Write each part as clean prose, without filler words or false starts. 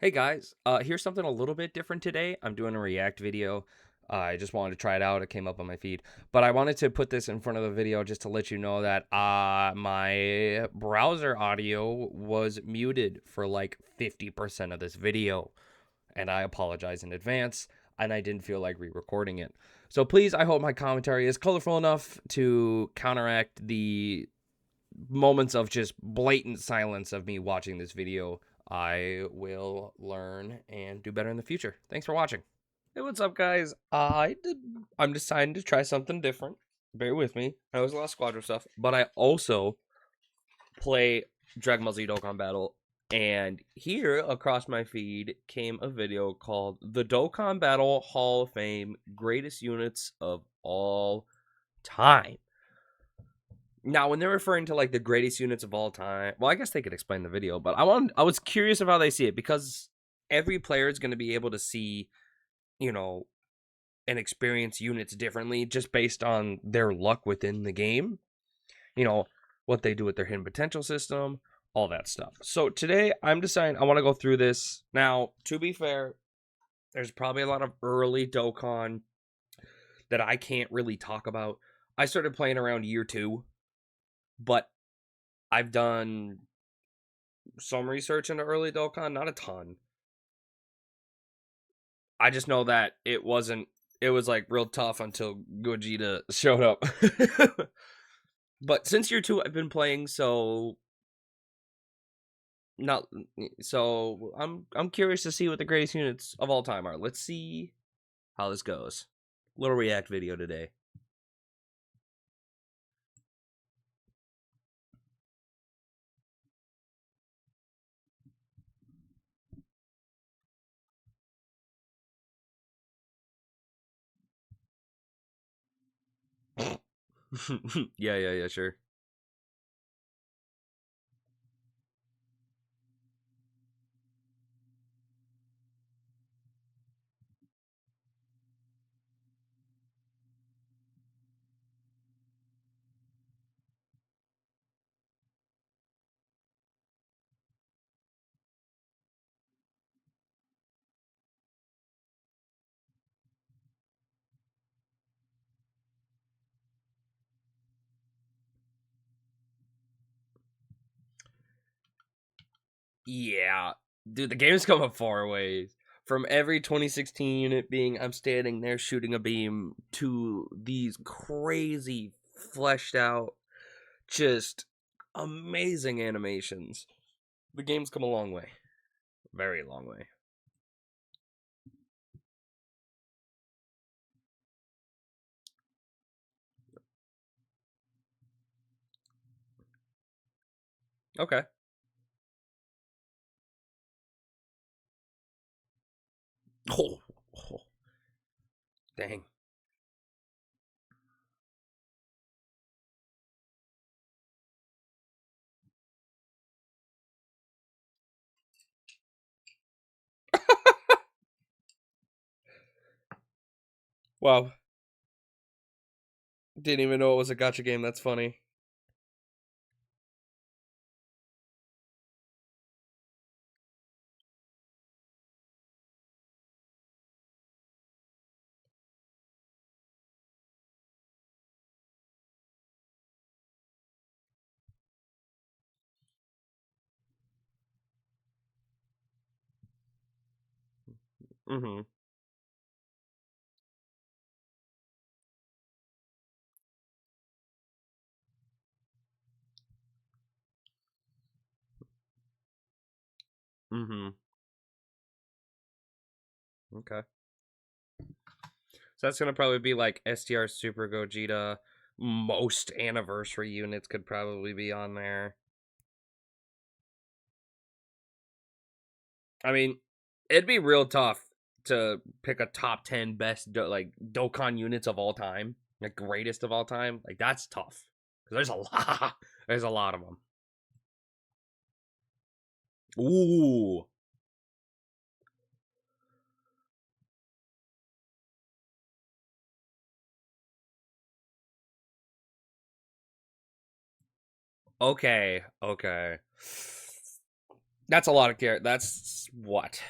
Hey guys, here's something a little bit different today. I'm doing a React video. I just wanted to try it out. It came up on my feed. But I wanted to put this in front of the video just to let you know that my browser audio was muted for like 50% of this video. And I apologize in advance. And I didn't feel like re-recording it. So please, I hope my commentary is colorful enough to counteract the moments of just blatant silence of me watching this video. I will learn and do better in the future. Thanks for watching. Hey, what's up, guys? I'm deciding to try something different. Bear with me. I was a lot of Squadron stuff, but I also play Dragon Ball Z Dokkan Battle. And here across my feed came a video called The Dokkan Battle Hall of Fame Greatest Units of All Time. Now, when they're referring to like the greatest units of all time, well, I guess they could explain the video, but I was curious of how they see it because every player is going to be able to see, you know, and experience units differently just based on their luck within the game. You know, what they do with their hidden potential system, all that stuff. So today I'm deciding I want to go through this. Now, to be fair, there's probably a lot of early Dokkan that I can't really talk about. I started playing around year 2, but I've done some research into early Dokkan, not a ton. I just know that it was like real tough until Gogeta showed up. But since year 2 I've been playing, so not so I'm curious to see what the greatest units of all time are. Let's see how this goes. Little react video today. Yeah, sure. Yeah. Dude, the game's come up far ways. From every 2016 unit being I'm standing there shooting a beam to these crazy fleshed out, just amazing animations. The game's come a long way. Very long way. Okay. Oh, oh dang. Wow. Didn't even know it was a gotcha game. That's funny. Mm-hmm. Mm-hmm. Okay. So that's gonna probably be like STR Super Gogeta. Most anniversary units could probably be on there. I mean, it'd be real tough to pick a top 10 best like Dokkan units of all time, like greatest of all time. Like that's tough because there's a lot. There's a lot of them. Ooh. Okay. Okay. That's a lot of character. That's what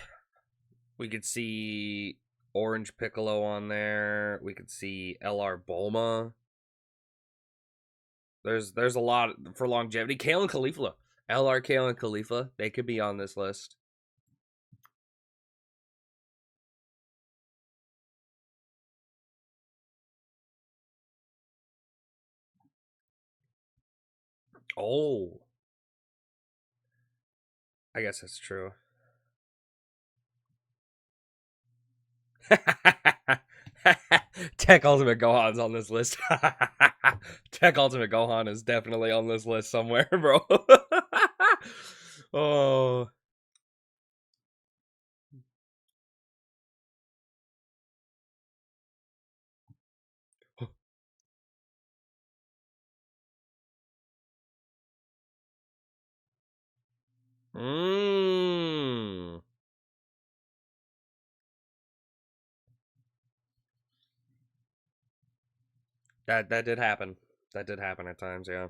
we could see. Orange Piccolo on there. We could see LR Bulma. There's a lot for longevity. Kale and Khalifa. LR Kale and Khalifa. They could be on this list. Oh. I guess that's true. Tech Ultimate Gohan's on this list. Tech Ultimate Gohan is definitely on this list somewhere, bro. Oh. Mmm. That did happen. That did happen at times, yeah.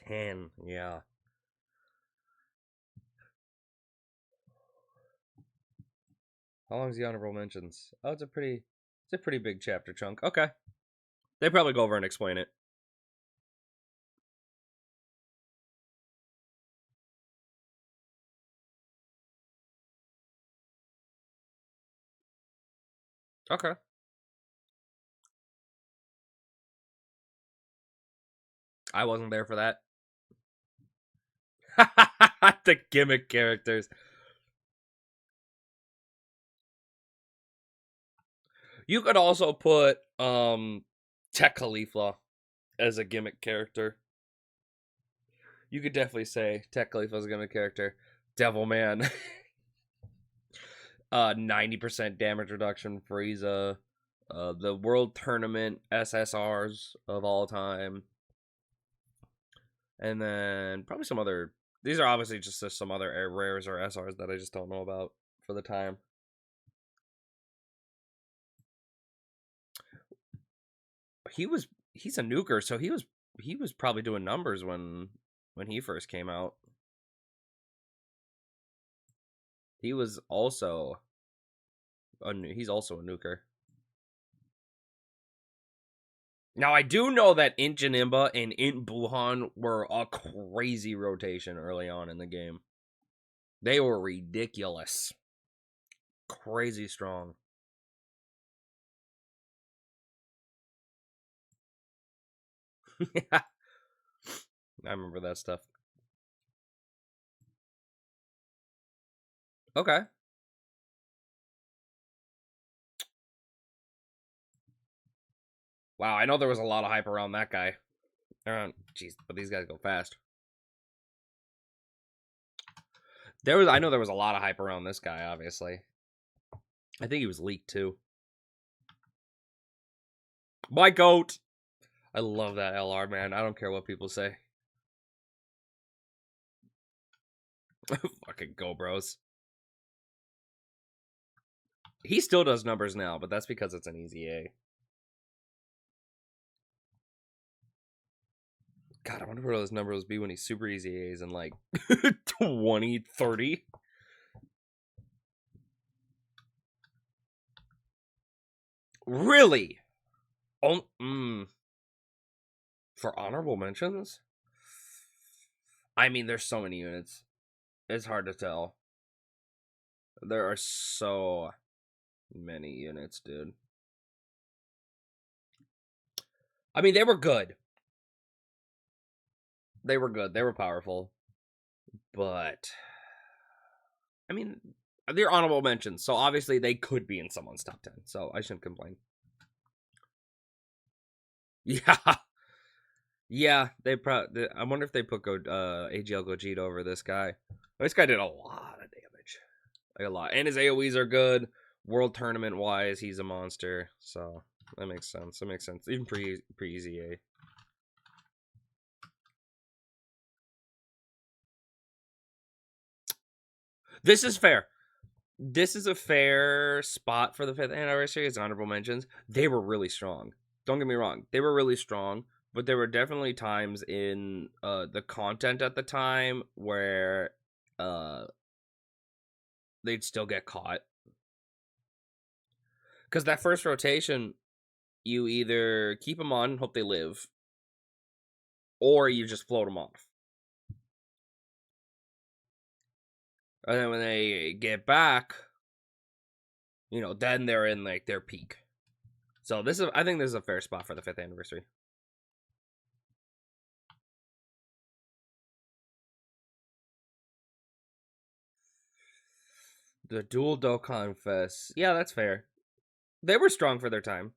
10, yeah. How long is the honorable mentions? Oh, it's a pretty big chapter chunk. Okay. They probably go over and explain it. Okay. I wasn't there for that. The gimmick characters. You could also put Tech Khalifa as a gimmick character. You could definitely say Tech Khalifa is a gimmick character. Devilman. 90% damage reduction Frieza. The World Tournament SSRs of all time. And then probably some other... These are obviously just some other rares or SRs that I just don't know about for the time. He's a nuker, so he was probably doing numbers when he first came out. He was also he's also a nuker. Now I do know that Int Janemba and Int Buhan were a crazy rotation early on in the game. They were ridiculous. Crazy strong. Yeah. I remember that stuff. Okay. Wow, I know there was a lot of hype around that guy. Jeez, but these guys go fast. I know there was a lot of hype around this guy, obviously. I think he was leaked too. My goat! I love that LR, man. I don't care what people say. Fucking go, bros. He still does numbers now, but that's because it's an easy A. God, I wonder what those numbers be when he's super easy A's in like 20, 30. Really? Oh, For honorable mentions? I mean, there's so many units. It's hard to tell. There are so many units, dude. I mean, they were good. They were good. They were powerful. But, I mean, they're honorable mentions. So obviously they could be in someone's top 10. So I shouldn't complain. Yeah. Yeah, I wonder if they put AGL Gogeta over this guy. This guy did a lot of damage. Like a lot. And his AoEs are good. World Tournament wise, he's a monster. So That makes sense. That makes sense. Even pre-EZA. This is fair. This is a fair spot for the 5th anniversary as honorable mentions. They were really strong. Don't get me wrong. They were really strong, but there were definitely times in the content at the time where they'd still get caught. Because that first rotation, you either keep them on and hope they live, or you just float them off. And then when they get back, you know, then they're in like their peak. So I think this is a fair spot for the 5th anniversary. The dual Dokkan Fest. Yeah, that's fair. They were strong for their time.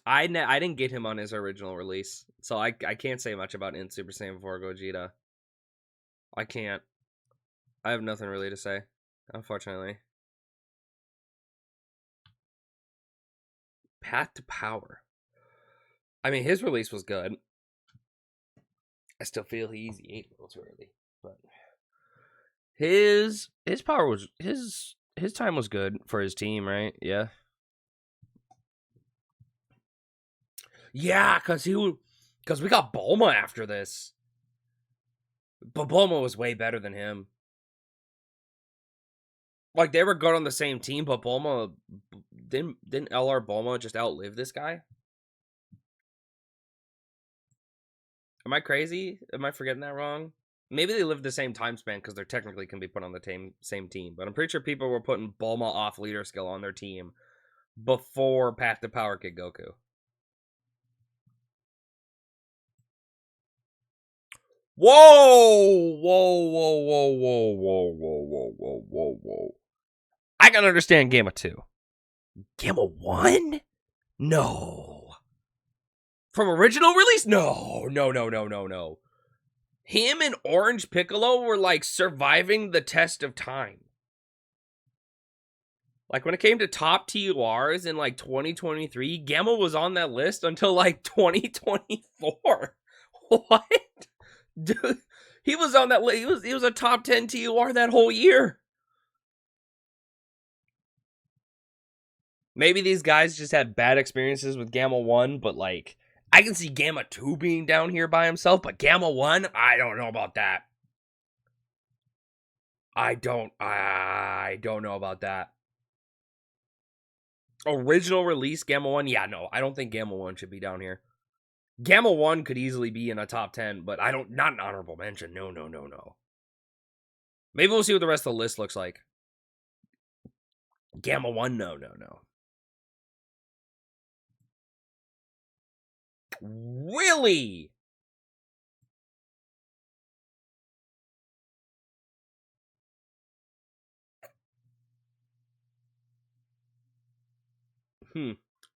I didn't get him on his original release, so I can't say much about in Super Saiyan 4 Gogeta. I can't. I have nothing really to say, unfortunately. Path to Power. I mean, his release was good. I still feel he's ate a little too early, but his power was his time was good for his team, right? Yeah. Yeah, because we got Bulma after this. But Bulma was way better than him. Like, they were good on the same team, but Bulma... Didn't LR Bulma just outlive this guy? Am I crazy? Am I forgetting that wrong? Maybe they lived the same time span because they technically can be put on the same team. But I'm pretty sure people were putting Bulma off leader skill on their team before Path to Power Kid Goku. Whoa! Whoa, whoa, whoa, whoa, whoa, whoa, whoa, whoa, whoa, whoa. I can understand Gamma 2. Gamma 1? No. From original release? No. No. Him and Orange Piccolo were like surviving the test of time. Like when it came to top TURs in like 2023, Gamma was on that list until like 2024. What? Dude, he was on that list. He was a top 10 TUR that whole year. Maybe these guys just had bad experiences with Gamma 1, but like I can see Gamma 2 being down here by himself, but Gamma 1, I don't know about that. I don't know about that. Original release Gamma 1? Yeah, no. I don't think Gamma 1 should be down here. Gamma 1 could easily be in a top 10, but not an honorable mention. No. Maybe we'll see what the rest of the list looks like. Gamma 1, no. Really?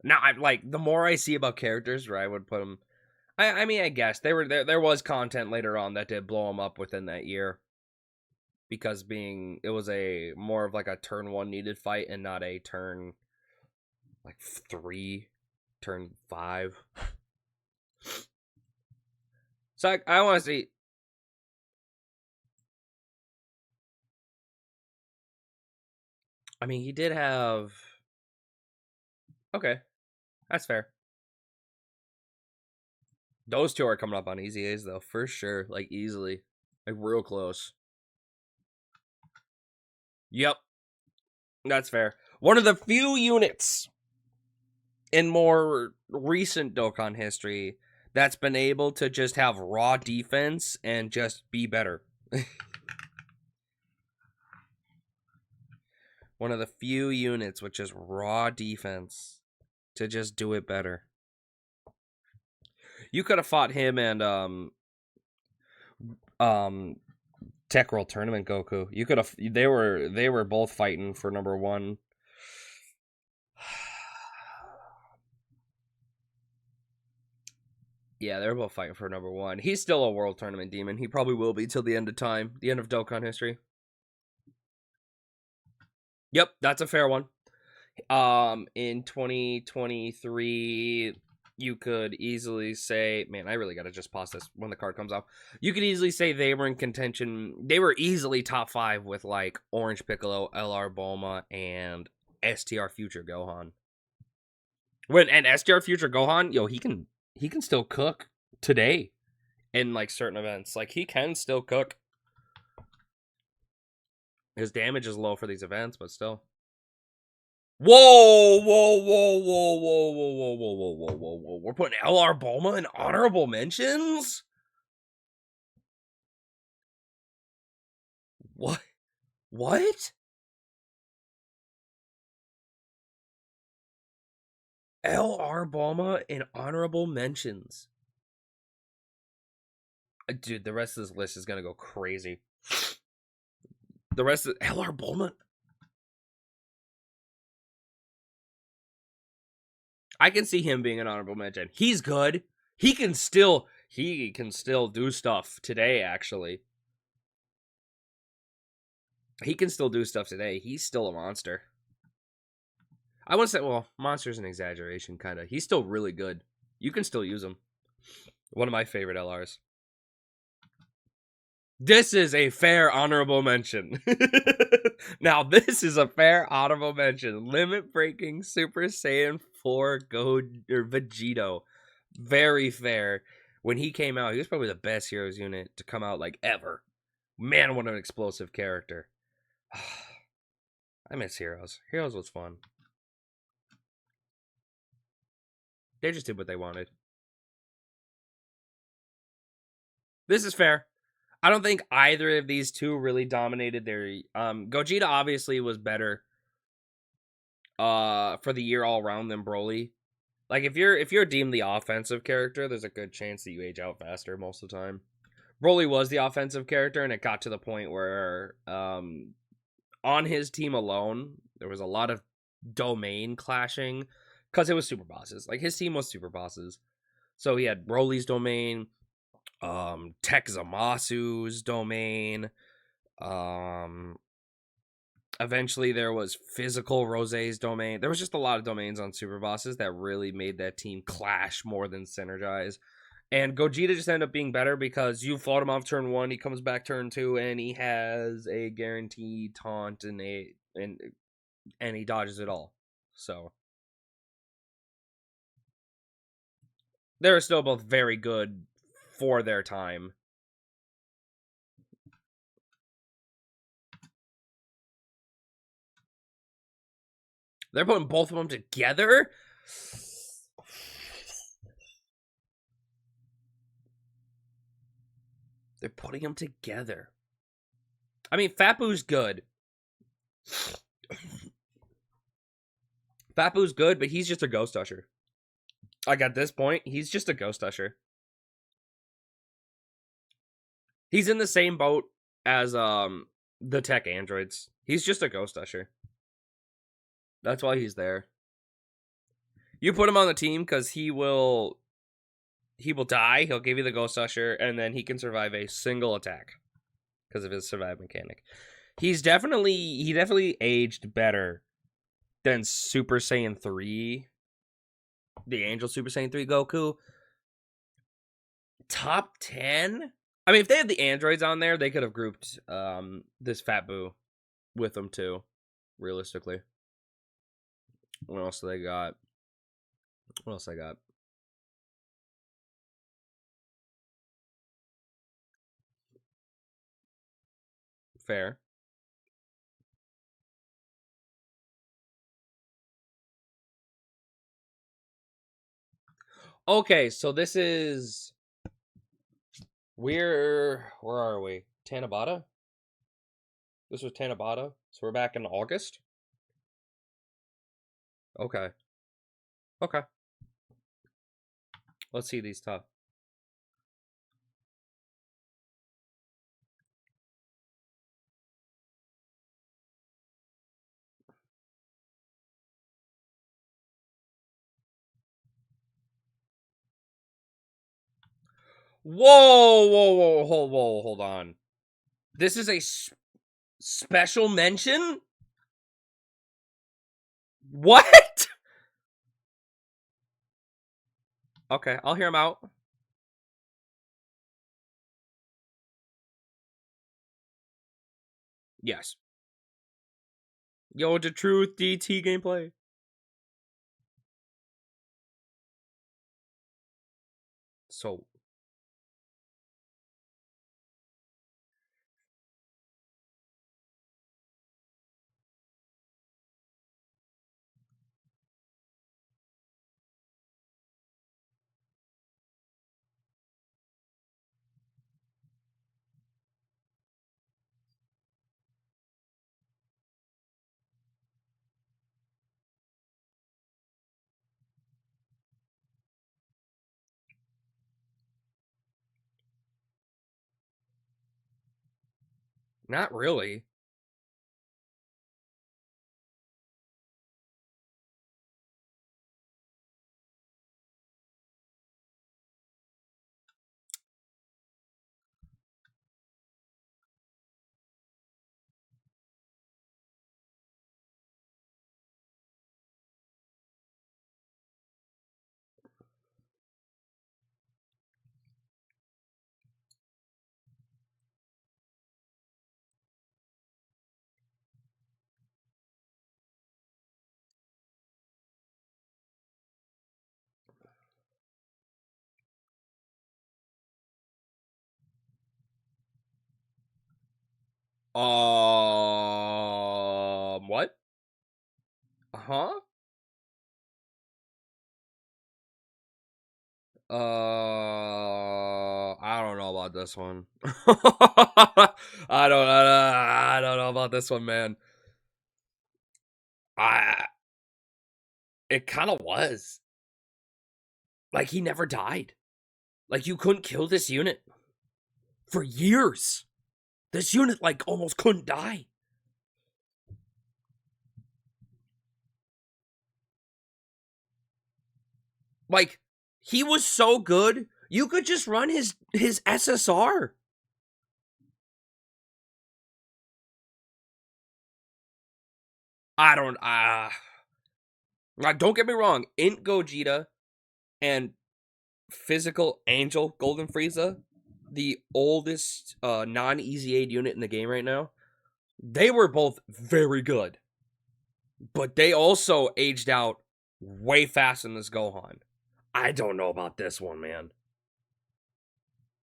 Now, I like the more I see about characters where I would put them. I mean, I guess there was content later on that did blow them up within that year, because it was a more of like a turn 1 needed fight and not a turn like 3, turn 5. So I want to see. I mean, he did have. Okay, that's fair. Those two are coming up on easy A's though, for sure. Like easily, like real close. Yep, that's fair. One of the few units in more recent Dokkan history that's been able to just have raw defense and just be better. One of the few units with just raw defense to just do it better. You could have fought him and Tech World Tournament Goku. You could have. They were both fighting for number 1. Yeah, they're both fighting for number 1. He's still a World Tournament demon. He probably will be till the end of time, the end of Dokkan history. Yep, that's a fair one. In 2023, you could easily say, man, I really gotta just pause this when the card comes out. You could easily say they were in contention. They were easily top 5 with like Orange Piccolo, LR Bulma, and STR Future Gohan. And STR Future Gohan, yo, he can still cook today in like certain events. Like he can still cook. His damage is low for these events, but still. Whoa, whoa, whoa, whoa, whoa, whoa, whoa, whoa, whoa, whoa, whoa, whoa. We're putting LR Bulma in honorable mentions? What? What? LR Bulma in honorable mentions. Dude, the rest of this list is gonna go crazy. The rest of LR Bulma. I can see him being an honorable mention. He's good. He can still do stuff today, actually. He can still do stuff today. He's still a monster. I wouldn't say, well, monster's an exaggeration, kind of. He's still really good. You can still use him. One of my favorite LRs. This is a fair honorable mention. Now, this is a fair honorable mention. Limit breaking Super Saiyan 4 Vegito. Very fair. When he came out, he was probably the best Heroes unit to come out like ever. Man, what an explosive character. I miss Heroes. Heroes was fun. They just did what they wanted. This is fair. I don't think either of these two really dominated their Gogeta obviously was better for the year all around than Broly. Like if you're deemed the offensive character, there's a good chance that you age out faster most of the time. Broly was the offensive character, and it got to the point where on his team alone, there was a lot of domain clashing because it was super bosses. Like his team was super bosses. So he had Broly's domain, Tech Zamasu's domain, eventually there was physical Rose's domain. There was just a lot of domains on super bosses that really made that team clash more than synergize. And Gogeta just ended up being better because you fought him off turn 1, he comes back turn 2, and he has a guaranteed taunt and he dodges it all. So they're still both very good for their time. They're putting both of them together? They're putting them together. I mean, Fat-Boo's good. Fat-Boo's good, but he's just a Ghost Usher. Like, at this point, he's just a Ghost Usher. He's in the same boat as the tech androids. He's just a Ghost Usher. That's why he's there. You put him on the team because he will die. He'll give you the Ghost Usher, and then he can survive a single attack because of his survive mechanic. He definitely aged better than Super Saiyan 3, the Angel Super Saiyan 3 Goku. Top 10? I mean, if they had the androids on there, they could have grouped this Fat Boo with them too, realistically. What else do they got? What else I got? Fair. Okay, so this is where are we? Tanabata? This was Tanabata. So we're back in August? Okay. Okay. Let's see these top. Whoa, hold on. This is a special mention? What? Okay, I'll hear him out. Yes. Yo, the truth DT gameplay. So, not really. What? Huh? I don't know about this one. I don't know about this one, man. I It kind of was. Like he never died. Like you couldn't kill this unit for years. This unit like almost couldn't die. Like he was so good, you could just run his SSR. I don't don't get me wrong, Int Gogeta and Physical Angel Golden Frieza, the oldest non-easy aid unit in the game right now, they were both very good. But they also aged out way fast in this Gohan. I don't know about this one, man.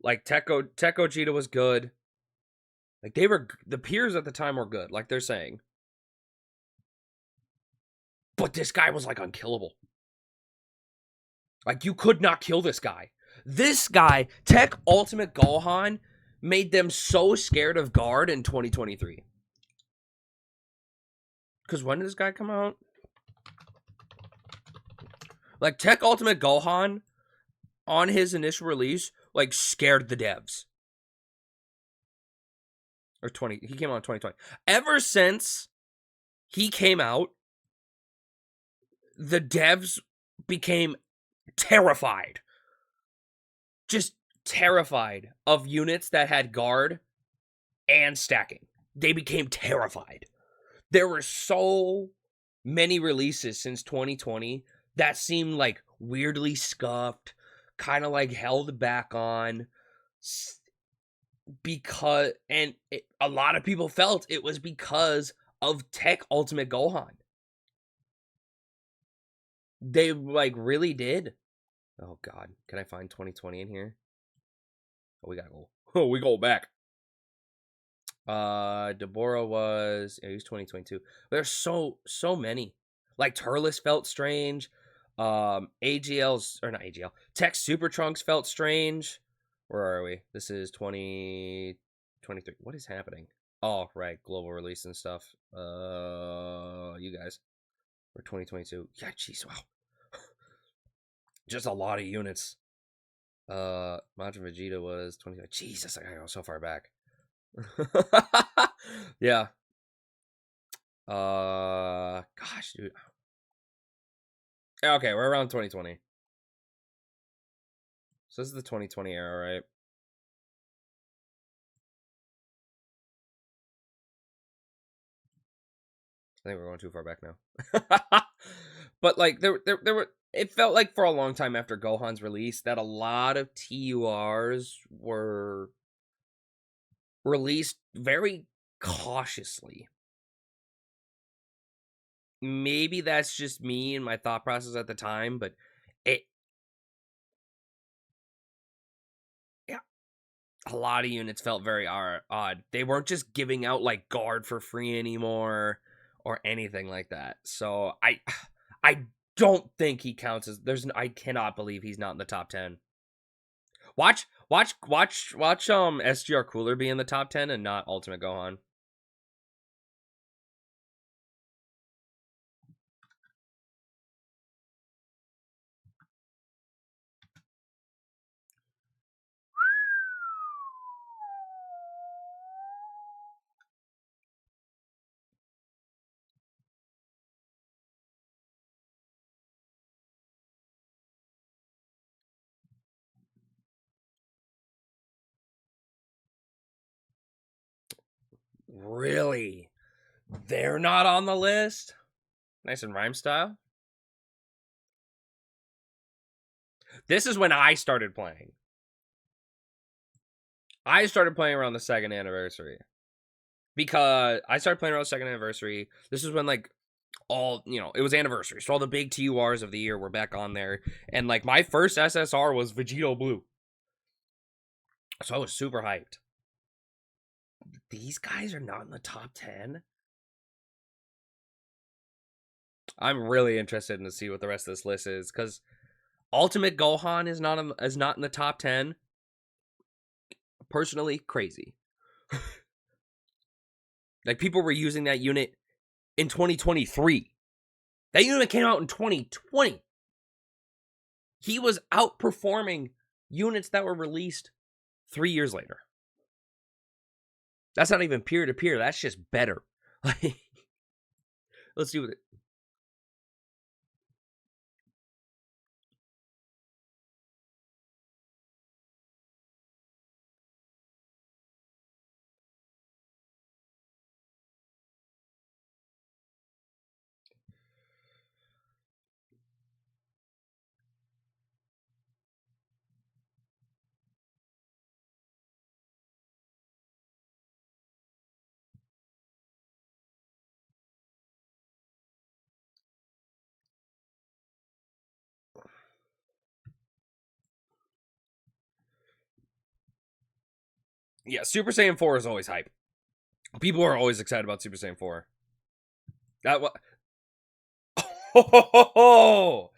Like Tech Gogeta was good. Like the peers at the time were good, like they're saying. But this guy was like unkillable. Like you could not kill this guy. This guy, Tech Ultimate Gohan, made them so scared of guard in 2023. Because when did this guy come out? Like Tech Ultimate Gohan, on his initial release, like scared the devs. Or he came out in 2020. Ever since he came out, the devs became terrified. Just terrified of units that had guard and stacking. They became terrified. There were so many releases since 2020 that seemed like weirdly scuffed, kind of like held back on, because a lot of people felt it was because of Tech Ultimate Gohan. They like really did. Oh god, can I find 2020 in here? Oh, we gotta go. Oh, we go back. Deborah was he was 2022. There's so many. Like Turles felt strange. AGL's or not AGL. Tech Super Trunks felt strange. Where are we? This is 2023. What is happening? Oh, right, global release and stuff. You guys. For 2022. Yeah, jeez, wow. Just a lot of units. Majin Vegeta was 25. Jesus, I gotta go so far back. Yeah. Gosh, dude. Okay, we're around 2020. So this is the 2020 era, right? I think we're going too far back now. But like there were. It felt like for a long time after Gohan's release that a lot of TURs were released very cautiously. Maybe that's just me and my thought process at the time, but yeah, a lot of units felt very odd. They weren't just giving out like guard for free anymore or anything like that. So I don't think he counts as I cannot believe he's not in the top 10. Watch SGR Cooler be in the top 10 and not Ultimate Gohan. Really? They're not on the list? Nice and rhyme style. This is when I started playing. I started playing around the 2nd anniversary. Because I started playing around the 2nd anniversary. This is when like all, it was anniversary. So all the big TURs of the year were back on there. And like my first SSR was Vegito Blue. So I was super hyped. These guys are not in the top 10. I'm really interested in to see what the rest of this list is because Ultimate Gohan is not in the top 10. Personally, crazy. Like people were using that unit in 2023. That unit came out in 2020. He was outperforming units that were released 3 years later. That's not even peer-to-peer. That's just better. Let's do it. Yeah, Super Saiyan 4 is always hype. People are always excited about Super Saiyan 4. That what? Oh,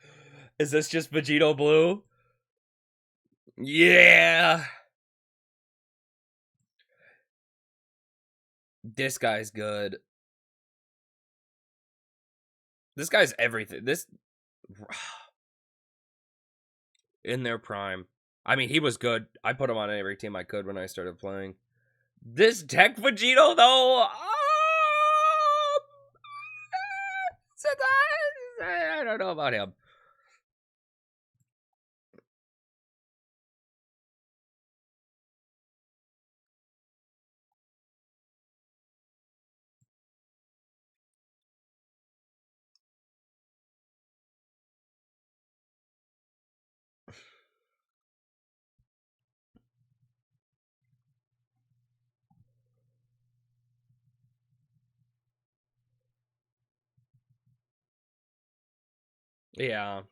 is this just Vegito Blue? Yeah. This guy's good. This guy's everything. This in their prime. I mean, he was good. I put him on every team I could when I started playing. This Tech Vegito, though, I don't know about him. Yeah.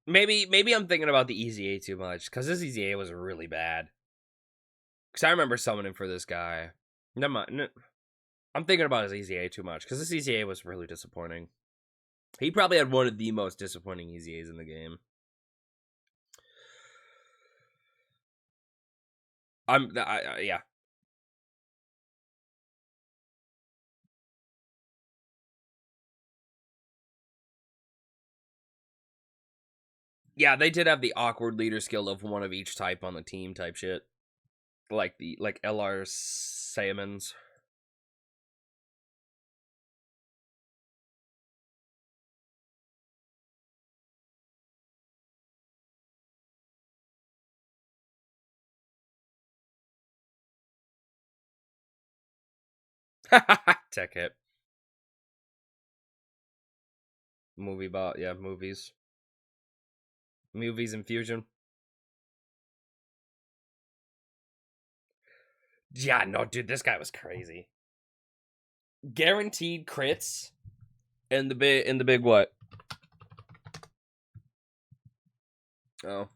Maybe I'm thinking about the EZA too much because this EZA was really bad. Because I remember summoning for this guy. Never mind. I'm thinking about his EZA too much because this EZA was really disappointing. He probably had one of the most disappointing EZAs in the game. Yeah. Yeah, they did have the awkward leader skill of one of each type on the team type shit. Like LR Saiyamans. Tech hit. Movie bot, yeah, movies. Movies infusion. Yeah, no, dude, this guy was crazy. Guaranteed crits in the big what? Oh.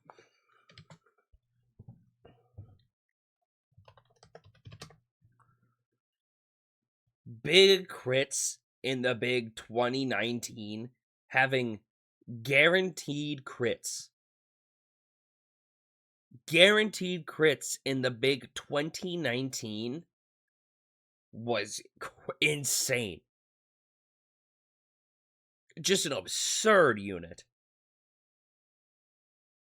Big crits in the big 2019 having guaranteed crits. Guaranteed crits in the big 2019 was insane. Just an absurd unit.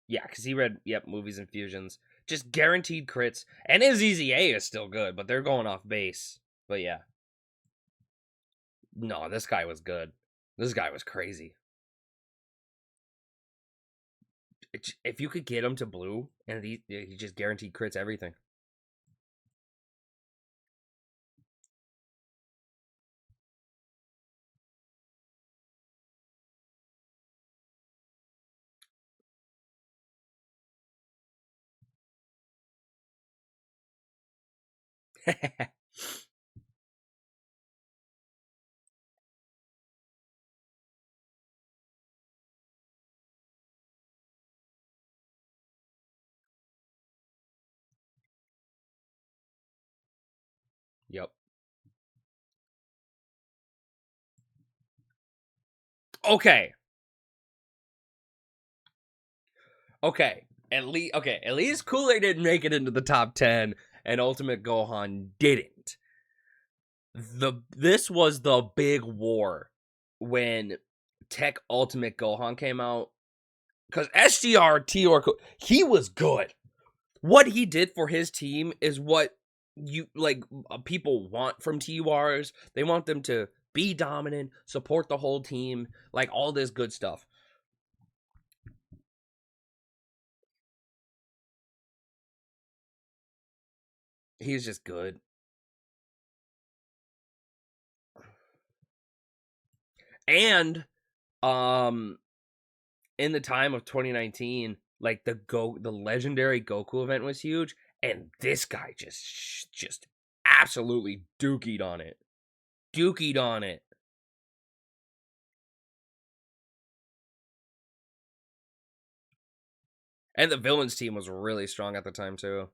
Yeah, because he read, yep, movies and fusions. Just guaranteed crits. And his EZA is still good, but they're going off base. But yeah. No, this guy was good. This guy was crazy. If you could get him to blue, and he just guaranteed crits everything. Yep. Okay. At least Kool-Aid didn't make it into the top 10 and Ultimate Gohan didn't. This was the big war when Tech Ultimate Gohan came out, cuz SGR T-Or he was good. What he did for his team is what you like people want from TURs. They want them to be dominant, support the whole team, like all this good stuff. He's just good. And in the time of 2019, like the legendary Goku event was huge, and this guy just absolutely dookied on it. Dookied on it. And the villains team was really strong at the time too.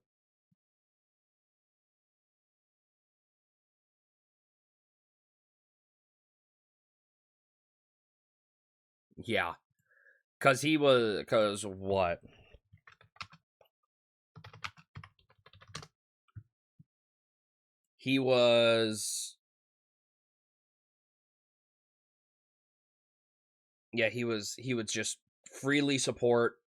Yeah. Cause what? He was yeah, he would just freely support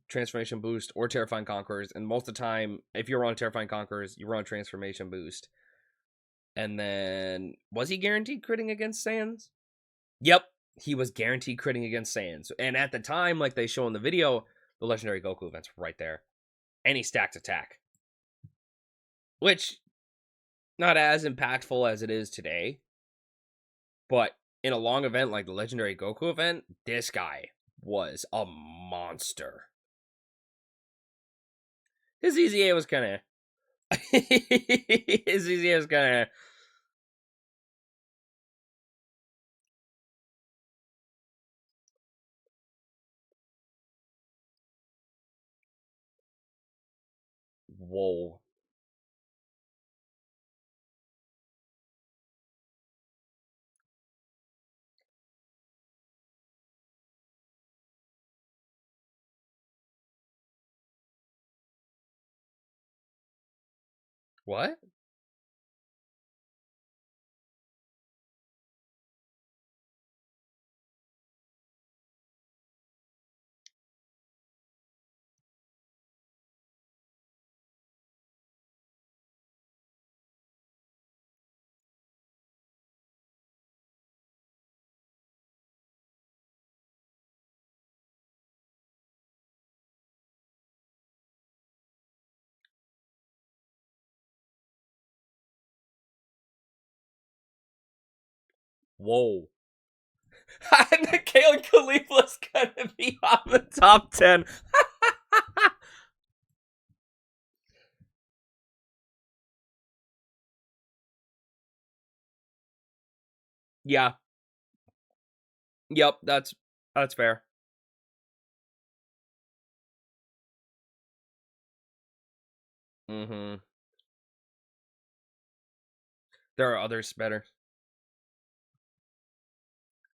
Transformation Boost or Terrifying Conquerors, and most of the time, if you're on Terrifying Conquerors, you run Transformation Boost. And then was he guaranteed critting against Saiyans? Yep, he was guaranteed critting against Saiyans. And at the time, like they show in the video, the Legendary Goku event's right there. And he stacked attack. Which, not as impactful as it is today. But in a long event like the Legendary Goku event, this guy was a monster. His EZA was kind of... his EZA was kind of... Whoa. What? Whoa. Kalen Khalifa's gonna be on the top 10. Yeah. Yep, that's fair. Mm-hmm. There are others better.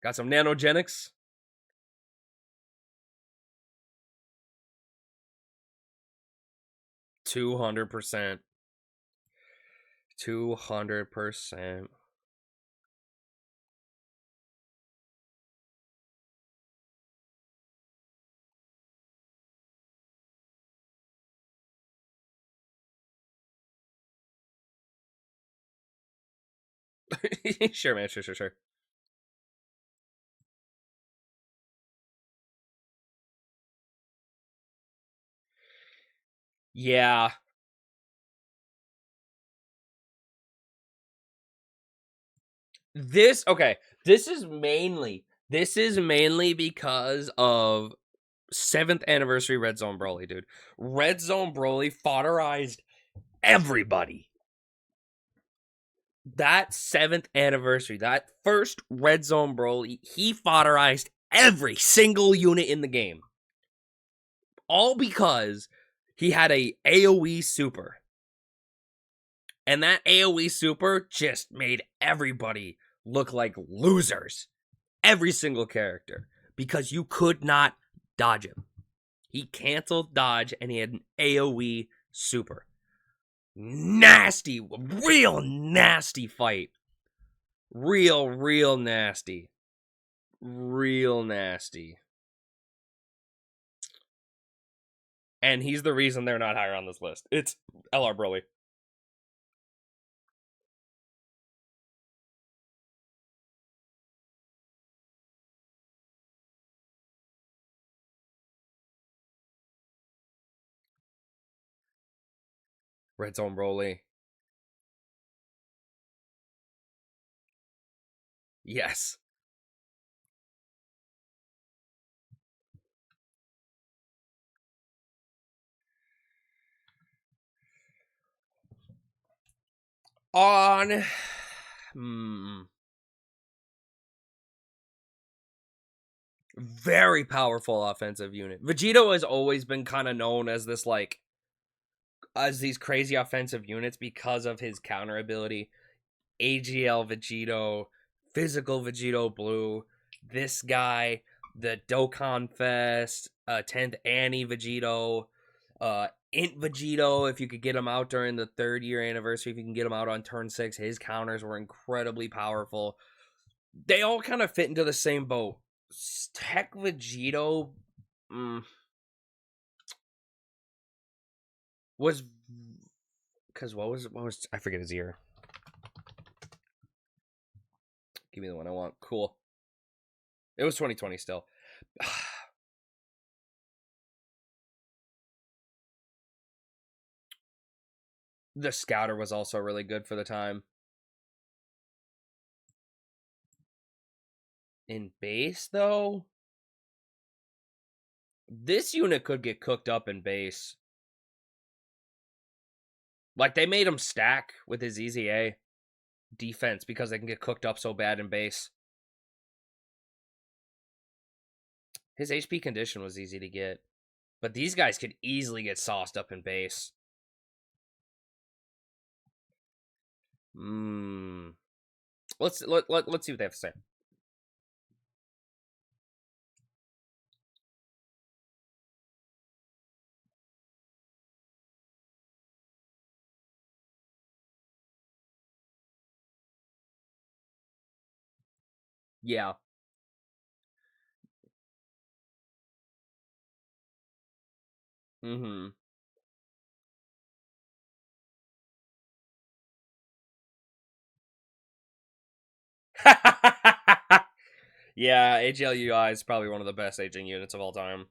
Got some nanogenics. 200%. 200%. Sure, man. Sure. Yeah. Okay. This is mainly because of 7th anniversary Red Zone Broly, dude. Red Zone Broly fodderized everybody. That 7th anniversary, that first Red Zone Broly, he fodderized every single unit in the game. All because he had a AoE super. And that AoE super just made everybody look like losers. Every single character. Because you could not dodge him. He canceled dodge and he had an AoE super. Nasty, real nasty fight. Real nasty. Real nasty. And he's the reason they're not higher on this list. It's LR Broly. Red Zone Broly. Yes. On. Very powerful offensive unit. Vegito has always been kind of known as this, like, as these crazy offensive units because of his counter ability. AGL Vegito, Physical Vegito Blue, this guy, the Dokkan Fest, 10th Annie Vegito, Int Vegito, if you could get him out during the 3rd year anniversary, if you can get him out on turn 6, his counters were incredibly powerful. They all kind of fit into the same boat. Tech Vegito was, because what was I forget his year. Give me the one I want. Cool. It was 2020 still. The Scouter was also really good for the time. In base, though, this unit could get cooked up in base. Like, they made him stack with his EZA defense because they can get cooked up so bad in base. His HP condition was easy to get. But these guys could easily get sauced up in base. Let's see what they have to say. Yeah. Mm-hmm. Yeah, AGLUI is probably one of the best aging units of all time.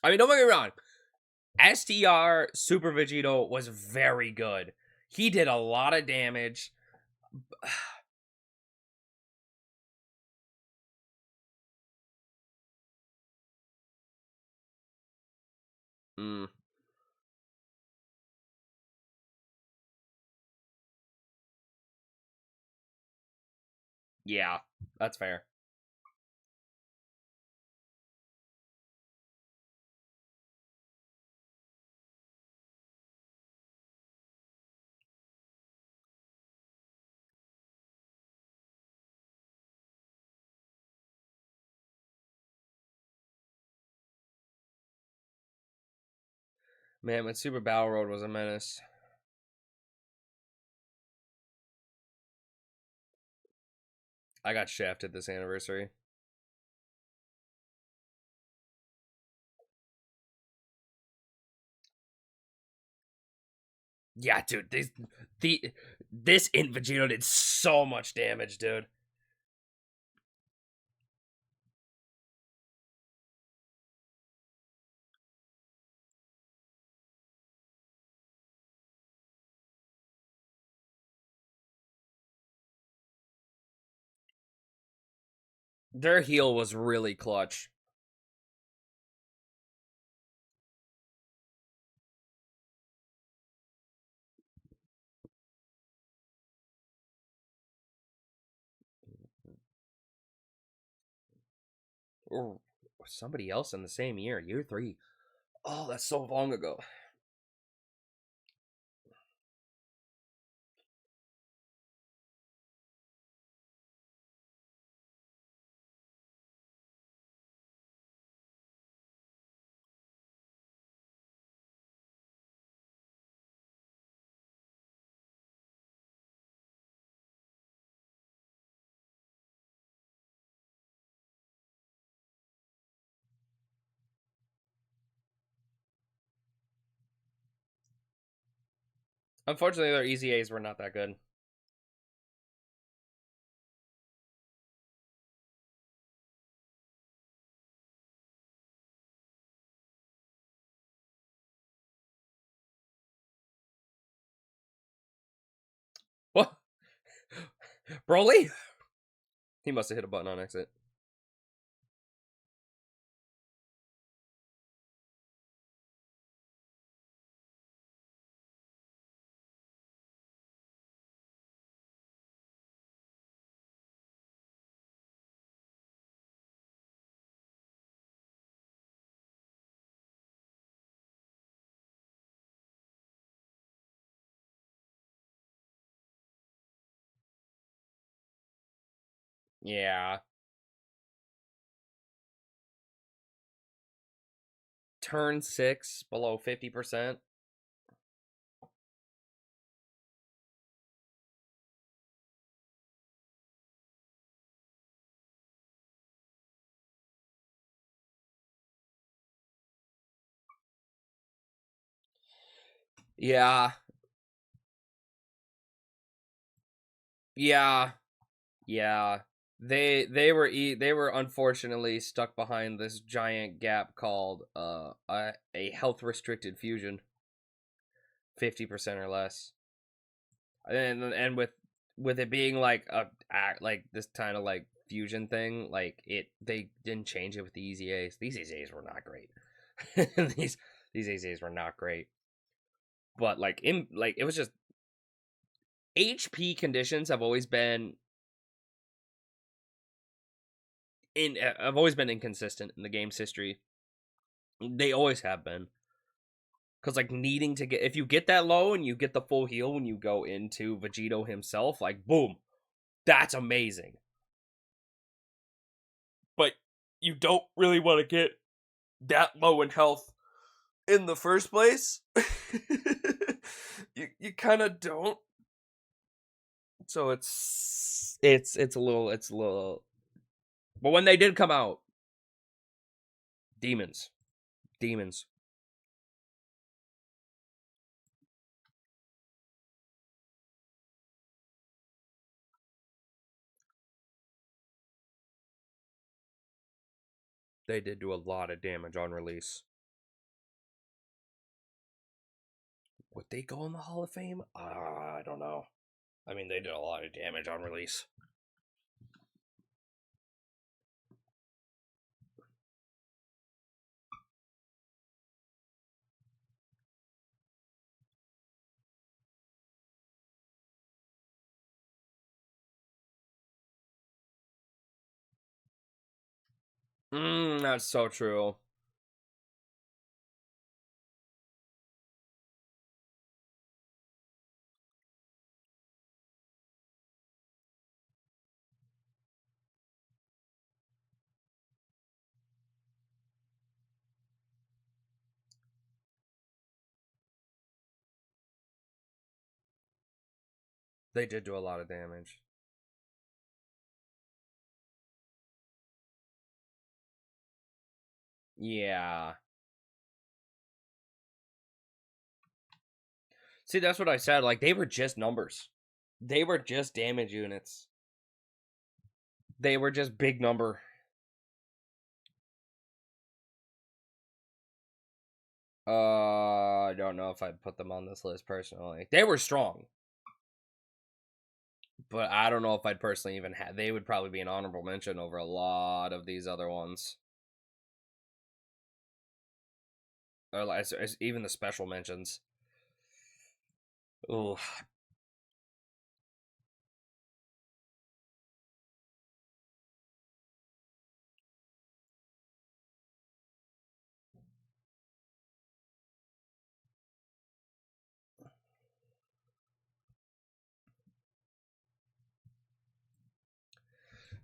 I mean, don't get me wrong. STR Super Vegito was very good. He did a lot of damage. Mm, yeah, that's fair. Man, when Super Battle Road was a menace. I got shafted this anniversary. Yeah, dude, this in Vegito did so much damage, dude. Their heal was really clutch. Or somebody else in the same year 3. Oh, that's so long ago. Unfortunately, their EZAs were not that good. What? Broly? He must have hit a button on exit. Yeah. Turn 6 below 50%. Yeah. Yeah. Yeah. They were unfortunately stuck behind this giant gap called a health restricted fusion, 50% or less. And with it being like like this kind of like fusion thing, like they didn't change it with the EZAs. These EZAs were not great. these these EZAs were not great. But like it was just HP conditions have always been inconsistent in the game's history. They always have been. Cause like needing to get if you get that low and you get the full heal when you go into Vegito himself, like boom, that's amazing. But you don't really want to get that low in health in the first place. You kind of don't. So it's a little. But when they did come out, demons, demons. They did do a lot of damage on release. Would they go in the Hall of Fame? I don't know. I mean, they did a lot of damage on release. That's so true. They did do a lot of damage. Yeah. See, that's what I said. Like, they were just numbers. They were just damage units. They were just big number. I don't know if I'd put them on this list personally. They were strong. But I don't know if I'd personally even have. They would probably be an honorable mention over a lot of these other ones. Or as even the special mentions. Oh.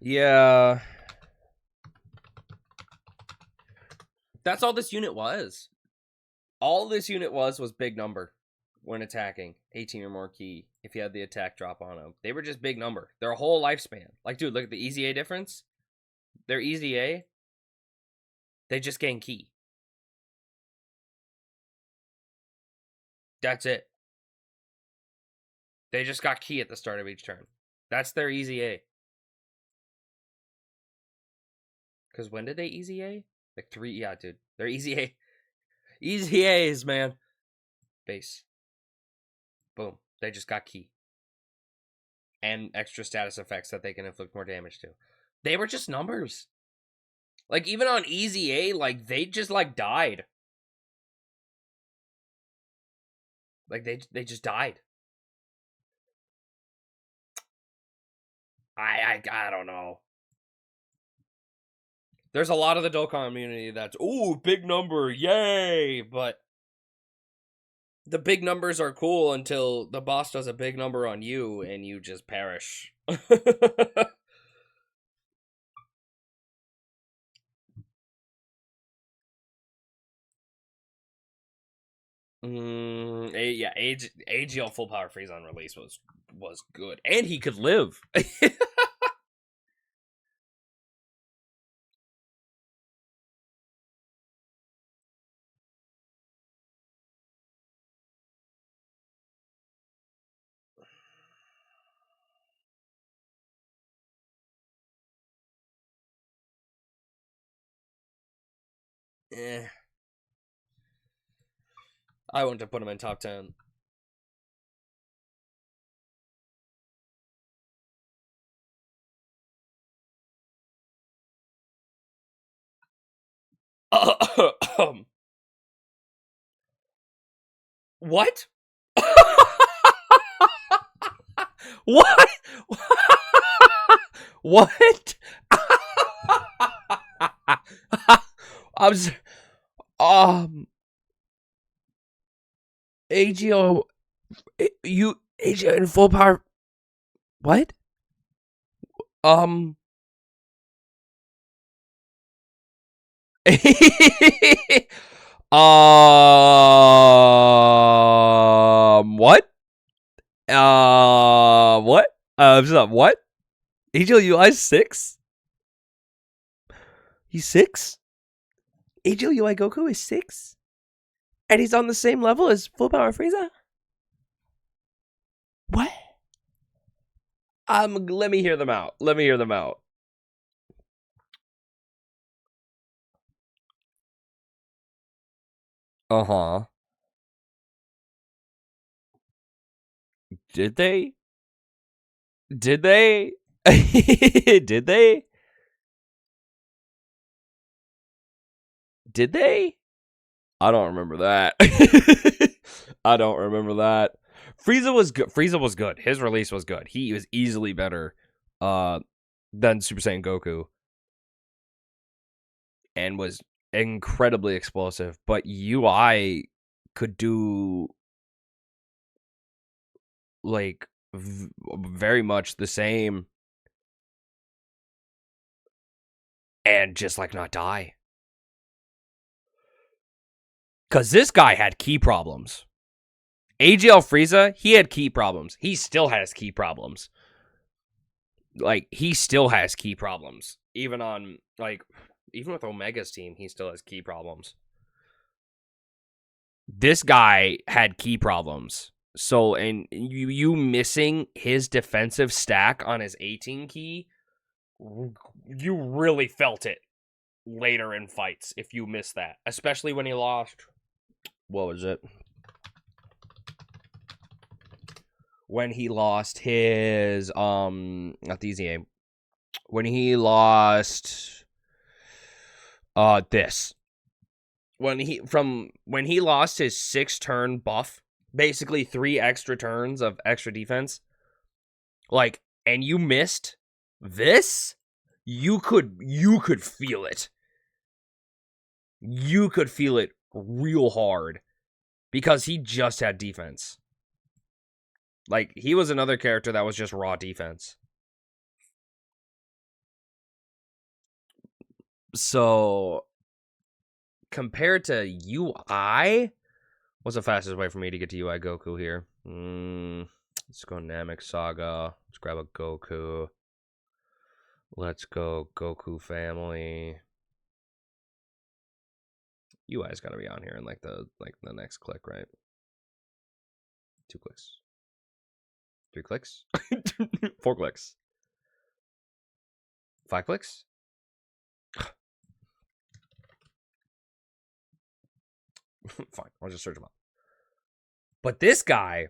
Yeah. That's all this unit was. All this unit was big number when attacking. 18 or more key if you had the attack drop on them. They were just big number. Their whole lifespan. Like, dude, look at the easy A difference. Their easy A, they just gain key. That's it. They just got key at the start of each turn. That's their easy A. Because when did they easy A? Like 3, yeah, dude. They're easy A. Easy A's, man. Base. Boom. They just got key. And extra status effects that they can inflict more damage to. They were just numbers. Like, even on easy A, like, they just, like, died. Like, they just died. I don't know. There's a lot of the Dokkan community that's, ooh, big number, yay! But the big numbers are cool until the boss does a big number on you and you just perish. Yeah, AGL full power freeze on release was good, and he could live. Eh, I wouldn't have put him in top 10. What? What? What? I'm AGO you AGO in full power. What? What? What? What? AGL UI 6? He's 6? AGL UI Goku is 6? And he's on the same level as full power Frieza? What? Let me hear them out. Let me hear them out. Uh-huh. Did they? Did they? Did they? Did they? I don't remember that. I don't remember that. Frieza was good. Frieza was good. His release was good. He was easily better than Super Saiyan Goku and was incredibly explosive. But UI could do like very much the same and just like not die. Because this guy had key problems. AGL Frieza, he had key problems. He still has key problems. Like, he still has key problems. Even on, like, even with Omega's team, he still has key problems. This guy had key problems. So, and you missing his defensive stack on his 18 key, you really felt it later in fights if you missed that. Especially when he lost. What was it? When he lost his not the easy aim. When he lost this. When he lost his 6-turn buff, basically 3 extra turns of extra defense, like, and you missed this, you could feel it. You could feel it real hard because he just had defense. Like, he was another character that was just raw defense. So, compared to UI, what's the fastest way for me to get to UI Goku here? Let's go Namek Saga. Let's grab a Goku. Let's go Goku family. UI's got to be on here in like the next click, right? 2 clicks. 3 clicks? 4 clicks. 5 clicks? Fine, I'll just search him up. But this guy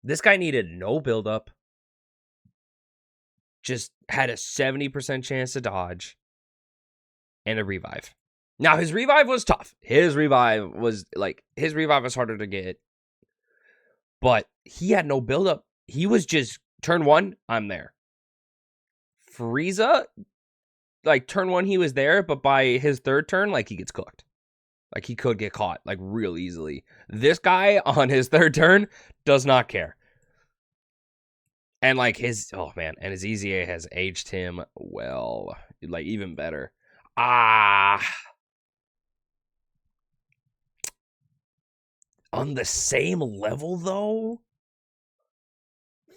needed no buildup. Just had a 70% chance to dodge and a revive. Now, his revive was tough. His revive was harder to get. But he had no buildup. He was just, turn 1, I'm there. Frieza, like, turn 1, he was there, but by his 3rd turn, like, he gets cooked. Like, he could get caught, like, real easily. This guy, on his 3rd turn, does not care. And, like, his EZA has aged him well. Like, even better. On the same level, though?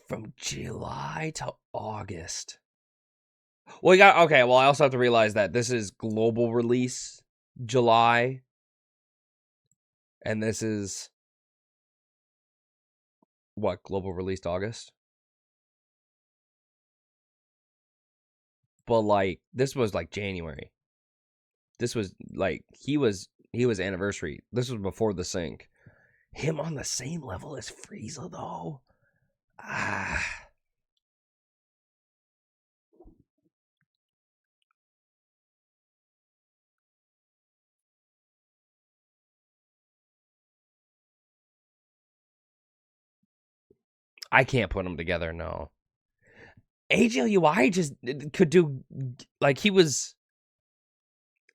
From July to August. Well, I also have to realize that this is global release July. And this is what, global released August? But like, this was like January. This was like, he was anniversary. This was before the sync. Him on the same level as Frieza, though? I can't put them together, no. AGLUI just could do, like, he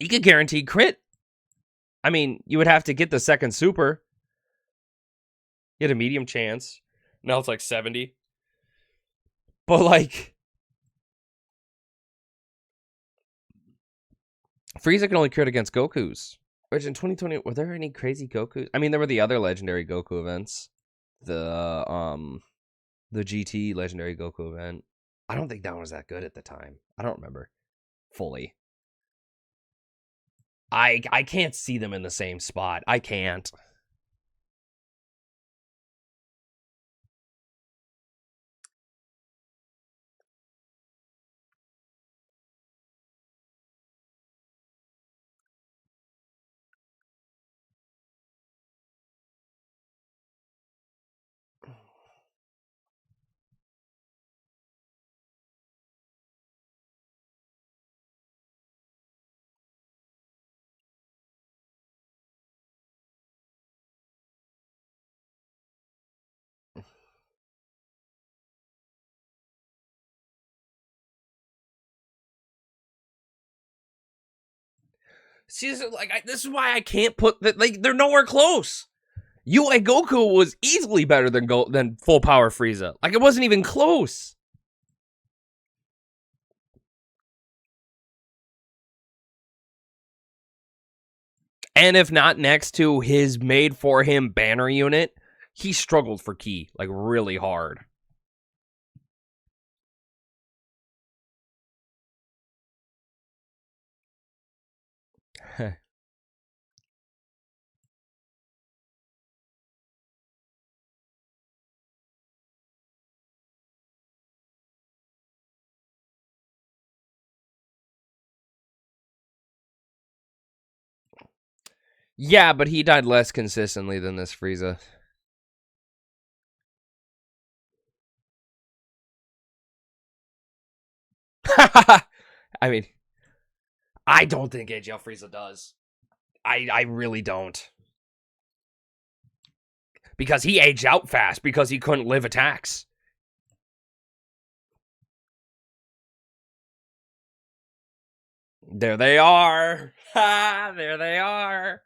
could guarantee crit. I mean, you would have to get the 2nd super. You had a medium chance. Now it's like 70. But like, Frieza can only crit against Gokus. Which in 2020, were there any crazy Goku? I mean, there were the other legendary Goku events. The GT legendary Goku event. I don't think that one was that good at the time. I don't remember fully. I can't see them in the same spot. I can't. See, this is why I can't put that. Like, they're nowhere close. UI Goku was easily better than full power Frieza. Like, it wasn't even close. And if not next to his made for him banner unit, he struggled for ki, like, really hard. Yeah, but he died less consistently than this Frieza. I mean, I don't think AGL Frieza does. I really don't. Because he aged out fast because he couldn't live attacks. There they are. Ha! There they are.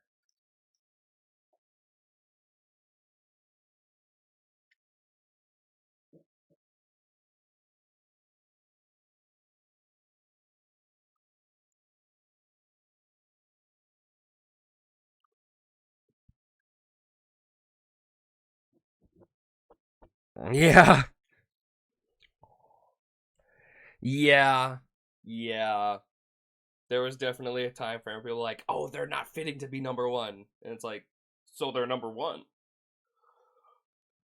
Yeah. Yeah. Yeah. There was definitely a time frame where people were like, oh, they're not fitting to be number one. And it's like, so they're number one.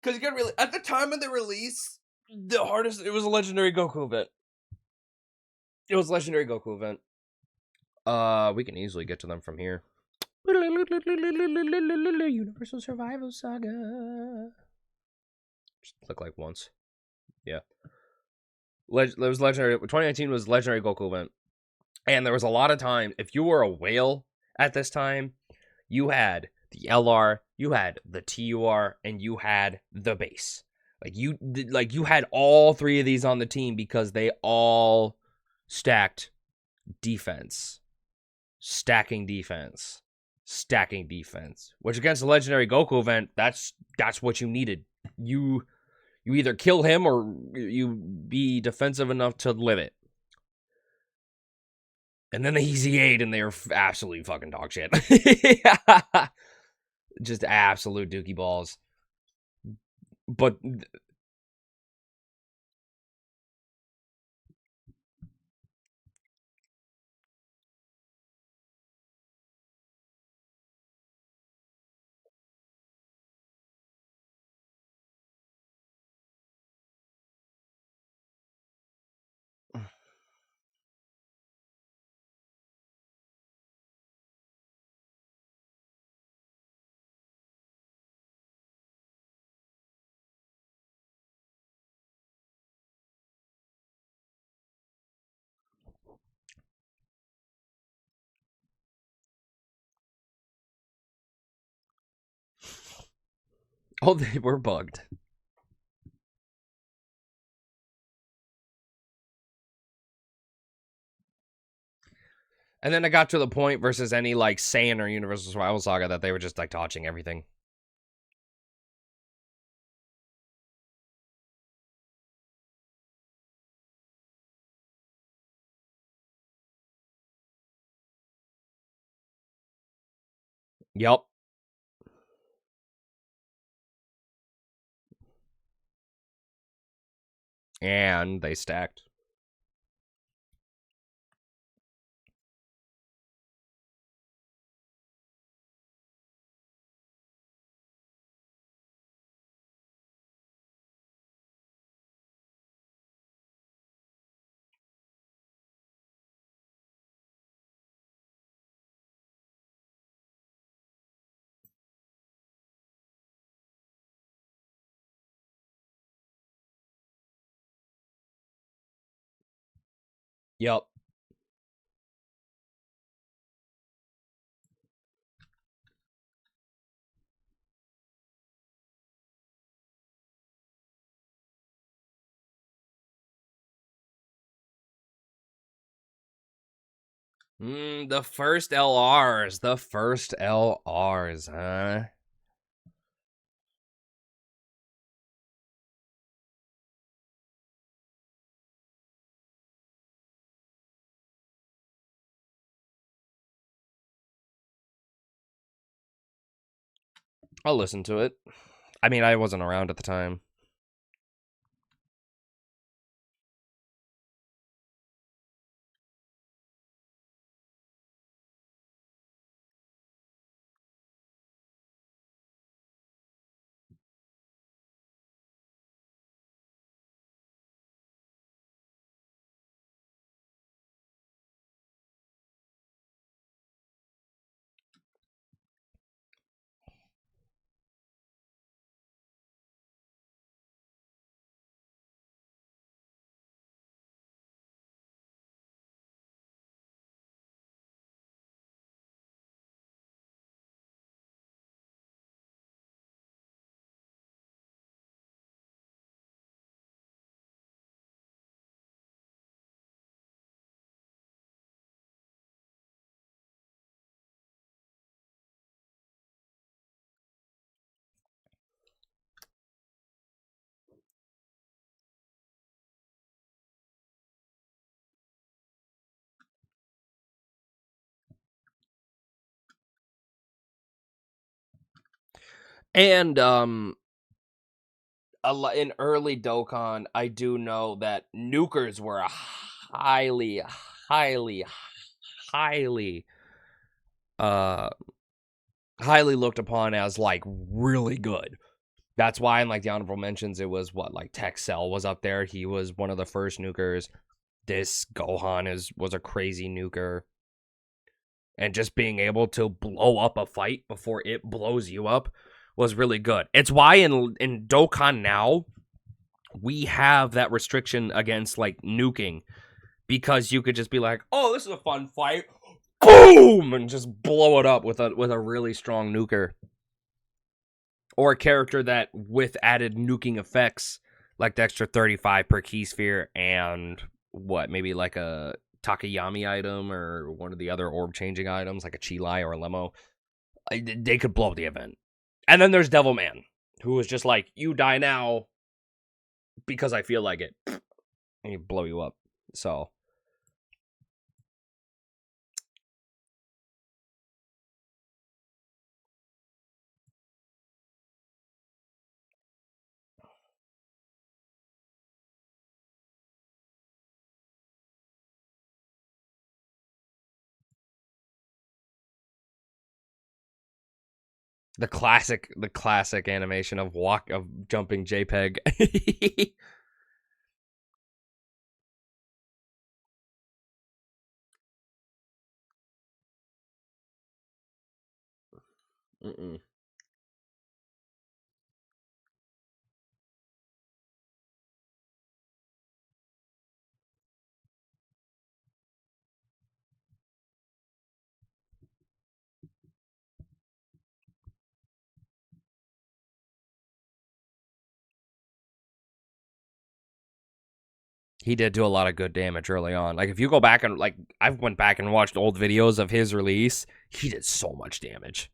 Because you gotta really, at the time of the release, the hardest, it was a legendary Goku event. It was a legendary Goku event. We can easily get to them from here. Universal Survival Saga. Just click like once. Yeah. It was legendary. 2019 was legendary Goku event. And there was a lot of time, if you were a whale at this time, you had the LR, you had the TUR, and you had the base. Like you had all three of these on the team because they all stacked defense. Stacking defense. Stacking defense. Which against the legendary Goku event, that's what you needed. You either kill him or you be defensive enough to live it. And then the Easy 8, and they were absolutely fucking dog shit. Just absolute dookie balls. But oh, they were bugged. And then it got to the point versus any like Saiyan or Universal Survival Saga that they were just like touching everything. Yep. And they stacked. Yep. The first LRs. The first LRs, huh? I'll listen to it. I mean, I wasn't around at the time. And in early Dokkan, I do know that nukers were a highly, highly, highly, uh, highly looked upon as like really good. That's why in like the honorable mentions, it was what like Texel was up there. He was one of the first nukers. This Gohan was a crazy nuker, and just being able to blow up a fight before it blows you up was really good. It's why in Dokkan now we have that restriction against like nuking, because you could just be like, "Oh, this is a fun fight." Boom, and just blow it up with a really strong nuker, or a character that with added nuking effects like the extra 35 per key sphere, and what, maybe like a Takayami item or one of the other orb changing items like a Chilai or a Lemo, they could blow up the event. And then there's Devilman, who was just like, you die now because I feel like it, and he blow you up. So the classic animation of jumping JPEG. Mm-mm. He did do a lot of good damage early on. Like if you go back and like I've went back and watched old videos of his release, he did so much damage.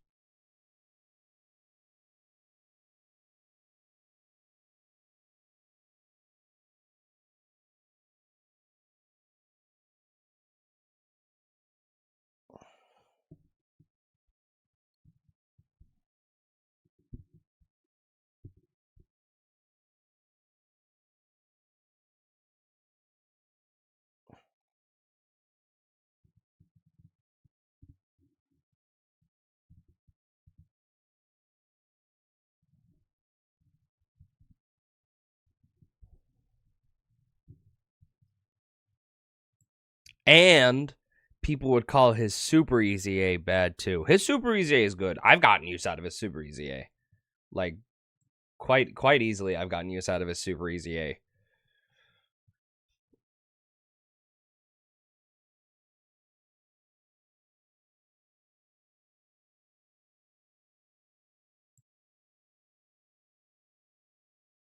And people would call his Super Easy A bad too. His Super Easy A is good. I've gotten use out of his Super Easy A. Like quite easily I've gotten use out of his Super Easy A.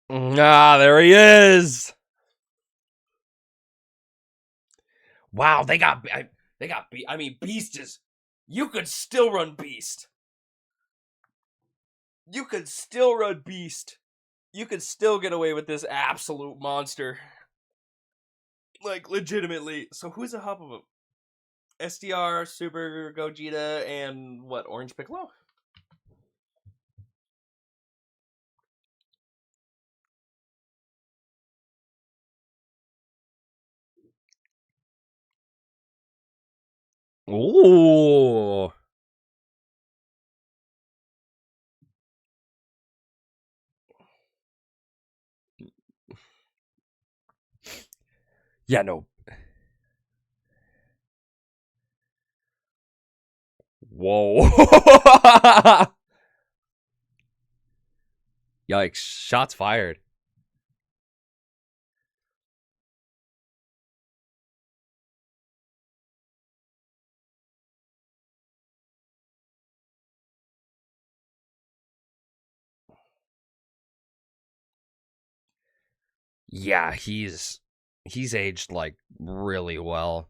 Ah, there he is. Wow, They got I mean, Beast is... You could still run Beast. You could still run Beast. You could still get away with this absolute monster. Like, legitimately. So who's a hub of him? SDR, Super Gogeta, and what? Orange Piccolo? Ooh. Yeah, no. Whoa. Yikes. Shots fired. Yeah, he's aged like really well.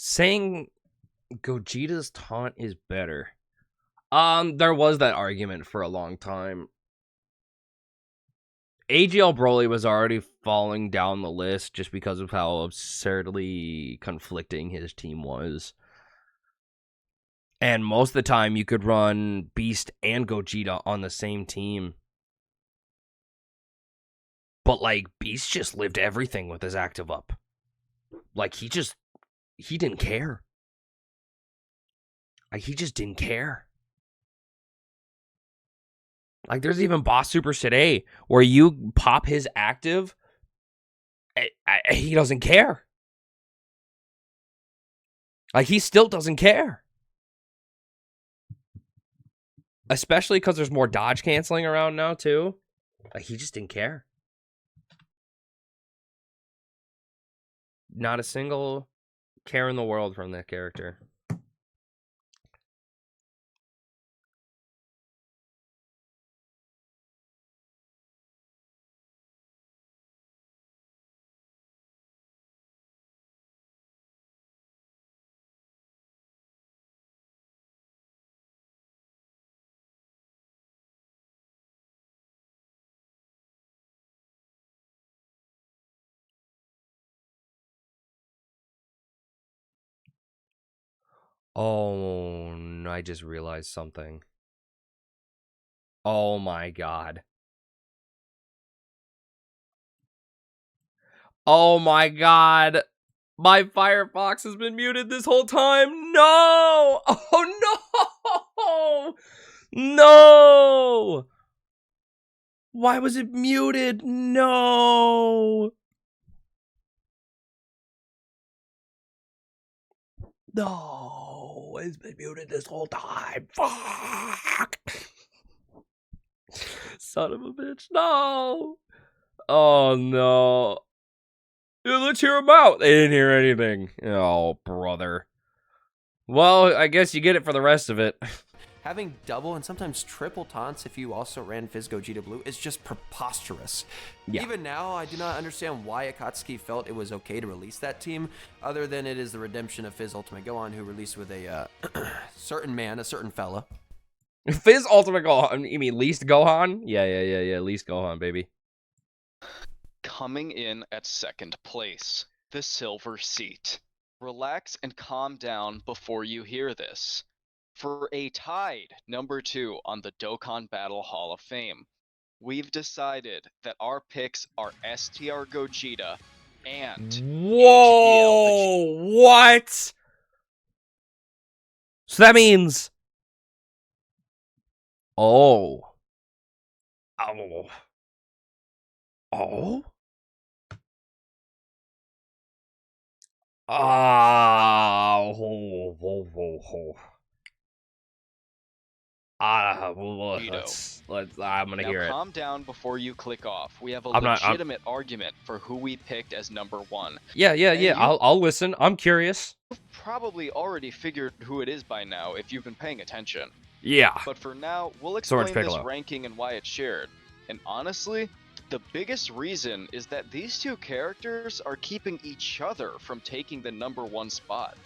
Saying Gogeta's taunt is better. There was that argument for a long time. AGL Broly was already falling down the list just because of how absurdly conflicting his team was. And most of the time, you could run Beast and Gogeta on the same team. But, like, Beast just lived everything with his active up. Like, he didn't care. Like, he just didn't care. Like, there's even Boss Super today where you pop his active, he doesn't care. Like, he still doesn't care. Especially because there's more dodge canceling around now, too. Like, he just didn't care. Not a single care in the world from that character. Oh, I just realized something. Oh my god. Oh my god. My Firefox has been muted this whole time. No! Oh no! No! Why was it muted? No! No! It's been muted this whole time. Fuck! Son of a bitch. No! Oh no. Yeah, let's hear them out. They didn't hear anything. Oh, brother. Well, I guess you get it for the rest of it. Having double and sometimes triple taunts if you also ran Fizz Gogeta Blue is just preposterous. Yeah. Even now, I do not understand why Akatsuki felt it was okay to release that team, other than it is the redemption of Fizz Ultimate Gohan, who released with a certain man, a certain fella. Fizz Ultimate Gohan? You mean least Gohan? Yeah, least Gohan, baby. Coming in at second place, the Silver Seat. Relax and calm down before you hear this. For a tied number 2 on the Dokkan Battle Hall of Fame, we've decided that our picks are STR Gogeta and Whoa! What? So that means... Oh. Oh. Oh. Ah. Oh. Oh. Oh. Oh. Vegito. I'm gonna Now hear it. calm down before you click off. We have a I'm not. legitimate argument for who we picked as number 1. Yeah. And you I'll listen. I'm curious. probably already figured who it is by now if you've been paying attention. Yeah. But for now, we'll Swords explain this Piccolo. ranking and why it's shared. And honestly, the biggest reason is that these two characters are keeping each other from taking the number 1 spot.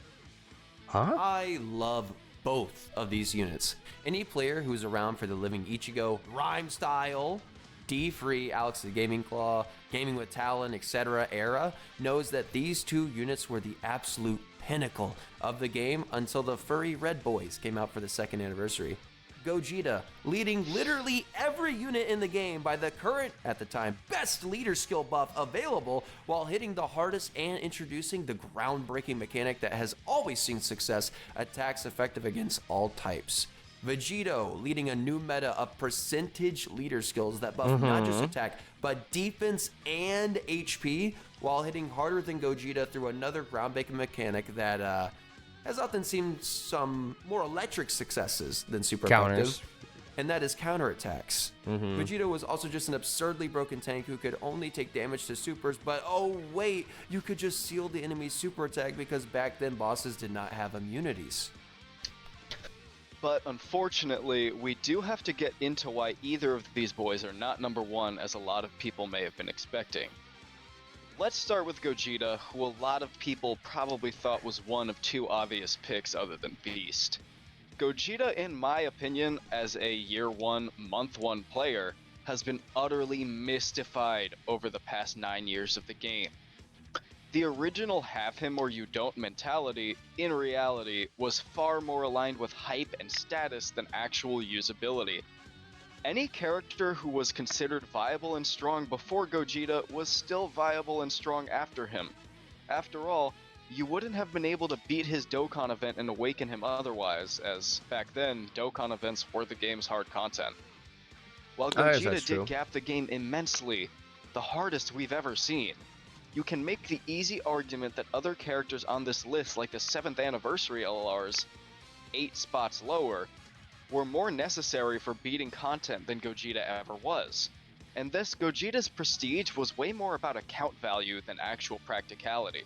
Huh? I love both of these units. Any player who's around for the Living Ichigo rhyme style, D-Free, Alex the Gaming Claw, Gaming with Talon, etc. era knows that these two units were the absolute pinnacle of the game until the furry red boys came out for the 2nd anniversary. Gogeta, leading literally every unit in the game by the current, at the time, best leader skill buff available, while hitting the hardest and introducing the groundbreaking mechanic that has always seen success, attacks effective against all types. Vegito, leading a new meta of percentage leader skills that buff not just attack, but defense and HP, while hitting harder than Gogeta through another groundbreaking mechanic that, has often seen some more electric successes than super Counters. effective, and that is counterattacks. Vegeta was also just an absurdly broken tank who could only take damage to supers, but oh wait, you could just seal the enemy's super attack because back then bosses did not have immunities. But unfortunately, we do have to get into why either of these boys are not number 1 as a lot of people may have been expecting. Let's start with Gogeta, who a lot of people probably thought was one of 2 obvious picks other than Beast. Gogeta, in my opinion, as a year 1, month 1 player, has been utterly mystified over the past 9 years of the game. The original have him or you don't mentality, in reality, was far more aligned with hype and status than actual usability. Any character who was considered viable and strong before Gogeta was still viable and strong after him. After all, you wouldn't have been able to beat his Dokkan event and awaken him otherwise, as back then, Dokkan events were the game's hard content. While I guess Gogeta that's true. did gap the game immensely, the hardest we've ever seen. You can make the easy argument that other characters on this list, like the 7th anniversary LRs, 8 spots lower, were more necessary for beating content than Gogeta ever was. And thus, Gogeta's prestige was way more about account value than actual practicality.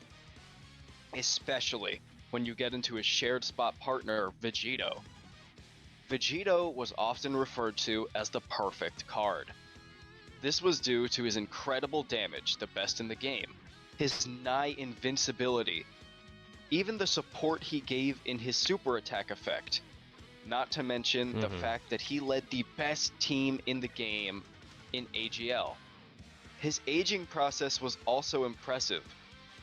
Especially when you get into his shared spot partner, Vegito. Vegito was often referred to as the perfect card. This was due to his incredible damage, the best in the game, his nigh invincibility, even the support he gave in his super attack effect, not to mention the fact that he led the best team in the game in AGL. His aging process was also impressive.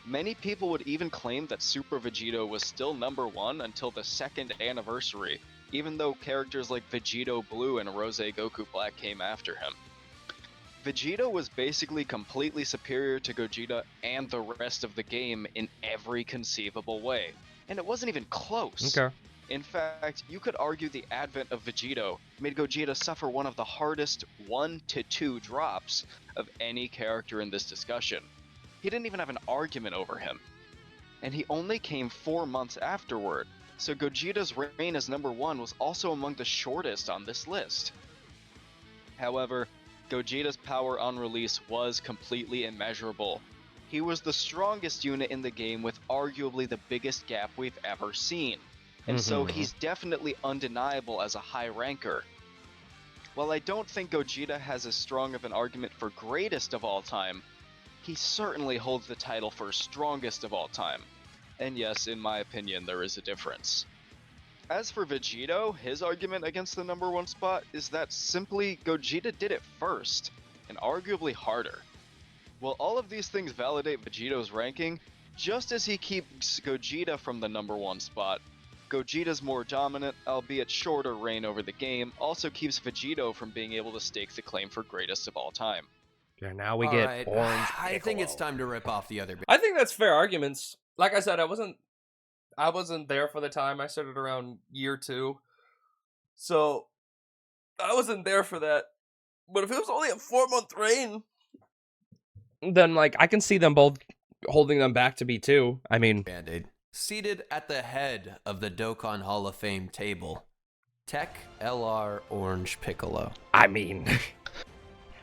Many people would even claim that Super Vegito was still number 1 until the 2nd anniversary, even though characters like Vegito Blue and Rose Goku Black came after him. Vegito was basically completely superior to Gogeta and the rest of the game in every conceivable way, and it wasn't even close. Okay. In fact, you could argue the advent of Vegito made Gogeta suffer one of the hardest 1 to 2 drops of any character in this discussion. He didn't even have an argument over him. And he only came 4 months afterward, so Gogeta's reign as number 1 was also among the shortest on this list. However, Gogeta's power on release was completely immeasurable. He was the strongest unit in the game with arguably the biggest gap we've ever seen, and so he's definitely undeniable as a high ranker. While I don't think Gogeta has as strong of an argument for greatest of all time, he certainly holds the title for strongest of all time. And yes, in my opinion, there is a difference. As for Vegito, his argument against the number 1 spot is that simply Gogeta did it first, and arguably harder. While all of these things validate Vegito's ranking, just as he keeps Gogeta from the number 1 spot, Gogeta's more dominant, albeit shorter reign over the game also keeps Vegito from being able to stake the claim for greatest of all time. Yeah, now we get Alright, Orange I think it's Piccolo. time to rip off the other. I think that's fair arguments. Like I said, I wasn't there for the time. I started around year 2. So I wasn't there for that. But if it was only a 4-month reign, then like I can see them both holding them back to be 2. I mean, Band-Aid. Seated at the head of the Dokkan Hall of Fame table, Tech LR Orange Piccolo. I mean,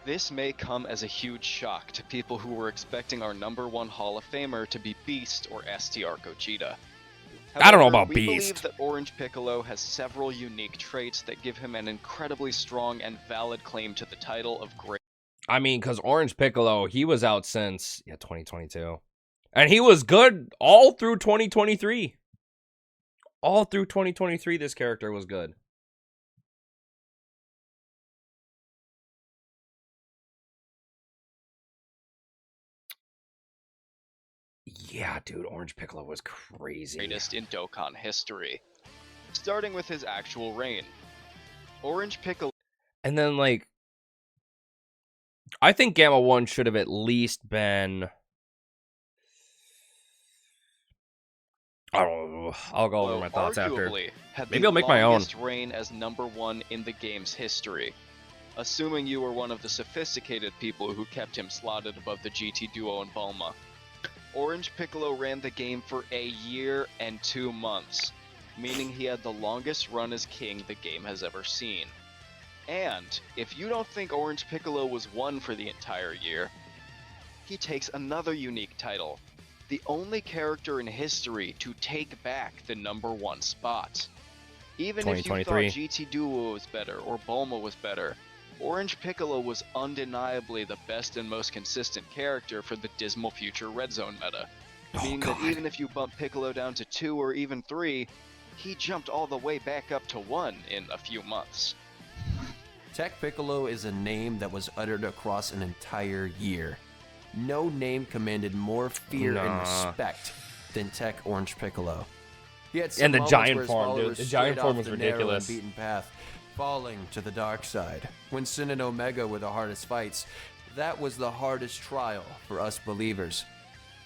This may come as a huge shock to people who were expecting our #1 Hall of Famer to be Beast or STR Gogeta. I don't know However, about we Beast. believe that Orange Piccolo has several unique traits that give him an incredibly strong and valid claim to the title of Great. I mean, because Orange Piccolo, he was out since 2022, and he was good all through 2023. All through 2023, this character was good. Yeah, dude, Orange Piccolo was crazy. Greatest in Dokkan history. Starting with his actual reign. Orange Piccolo And then, like, I think Gamma 1 should have at least been... I don't know. I'll go over my thoughts after. arguably had Maybe the I'll make my own. longest reign as #1 in the game's history. Assuming you were one of the sophisticated people who kept him slotted above the GT Duo and Bulma. Orange Piccolo ran the game for a year and 2 months, meaning he had the longest run as king the game has ever seen. And if you don't think Orange Piccolo was one for the entire year, he takes another unique title, the only character in history to take back the #1 spot. Even if you thought 2023. GT Duo was better or Bulma was better, Orange Piccolo was undeniably the best and most consistent character for the Dismal Future Red Zone meta. Meaning that even if you bump Piccolo down to 2 or even 3, he jumped all the way back up to 1 in a few months. Tech Piccolo is a name that was uttered across an entire year. No name commanded more fear and respect than Tech Orange Piccolo. He had some And the moments giant where his form, dude. followers The giant strayed form off was the narrow and ridiculous. beaten path, falling to the dark side. When Sin and Omega were the hardest fights, that was the hardest trial for us believers.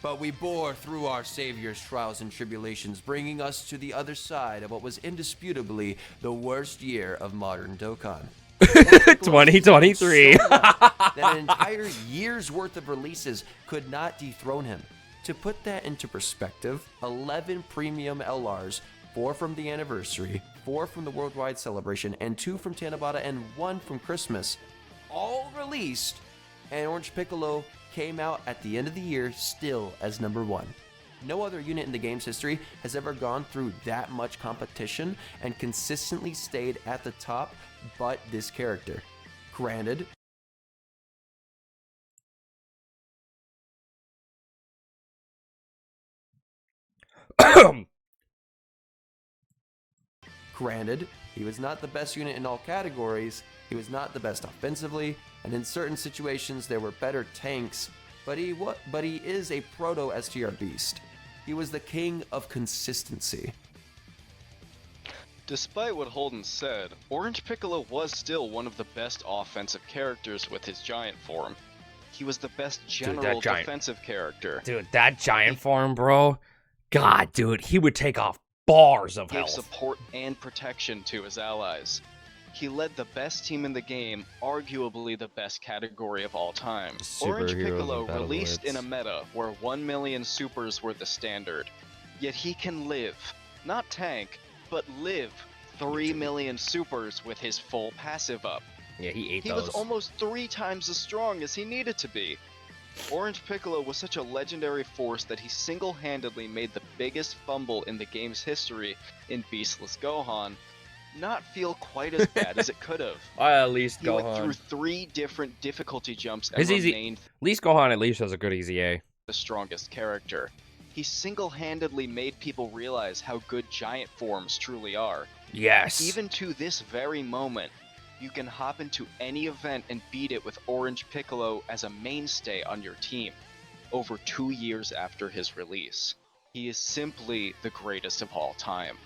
But we bore through our Savior's trials and tribulations, bringing us to the other side of what was indisputably the worst year of modern Dokkan. 2023. That an entire year's worth of releases could not dethrone him. To put that into perspective, 11 premium LRs, 4 from the anniversary, 4 from the worldwide celebration, and 2 from Tanabata and 1 from Christmas, all released, and Orange Piccolo came out at the end of the year still as #1. No other unit in the game's history has ever gone through that much competition and consistently stayed at the top but this character. Granted, he was not the best unit in all categories, he was not the best offensively, and in certain situations there were better tanks, but he is a proto-STR beast. He was the king of consistency. Despite what Holden said, Orange Piccolo was still one of the best offensive characters with his giant form. He was the best general defensive character. Dude, that giant form, bro. God, dude, he would take off bars of Gave health. support and protection to his allies. He led the best team in the game, arguably the best category of all time. Orange Superheroes Piccolo and battle released in a blitz. meta where 1 million supers were the standard. Yet he can live, not tank, but live 3 million supers with his full passive up. Yeah, he ate He those. was almost 3 times as strong as he needed to be. Orange Piccolo was such a legendary force that he single-handedly made the biggest fumble in the game's history in Beastless Gohan not feel quite as bad as it could have. At least He went Gohan. through 3 different difficulty jumps and His easy- remained At least Gohan at least has a good easy A. the strongest character. He single-handedly made people realize how good giant forms truly are. Yes. Even to this very moment, you can hop into any event and beat it with Orange Piccolo as a mainstay on your team, over 2 years after his release. He is simply the greatest of all time.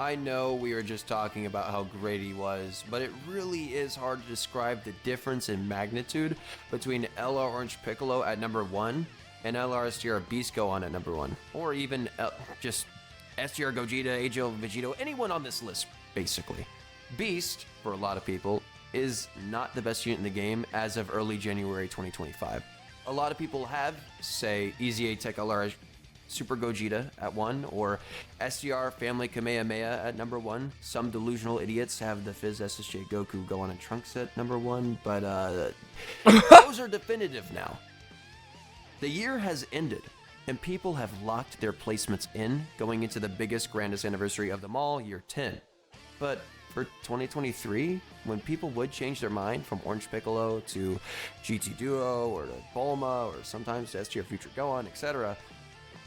I know we were just talking about how great he was, but it really is hard to describe the difference in magnitude between LR Orange Piccolo at #1 and LR STR Beast Gohan at #1, or even just STR Gogeta, AGL Vegito, anyone on this list, basically. Beast, for a lot of people, is not the best unit in the game as of early January 2025. A lot of people have, say, EZA Tech LR Super Gogeta at 1, or SDR Family Kamehameha at number 1. Some delusional idiots have the Fizz SSJ Goku Gohan and Trunks at number 1, but those are definitive now. The year has ended, and people have locked their placements in, going into the biggest, grandest anniversary of them all, year 10. But for 2023, when people would change their mind from Orange Piccolo to GT Duo or to Bulma or sometimes to SGR Future Gohan, etc.,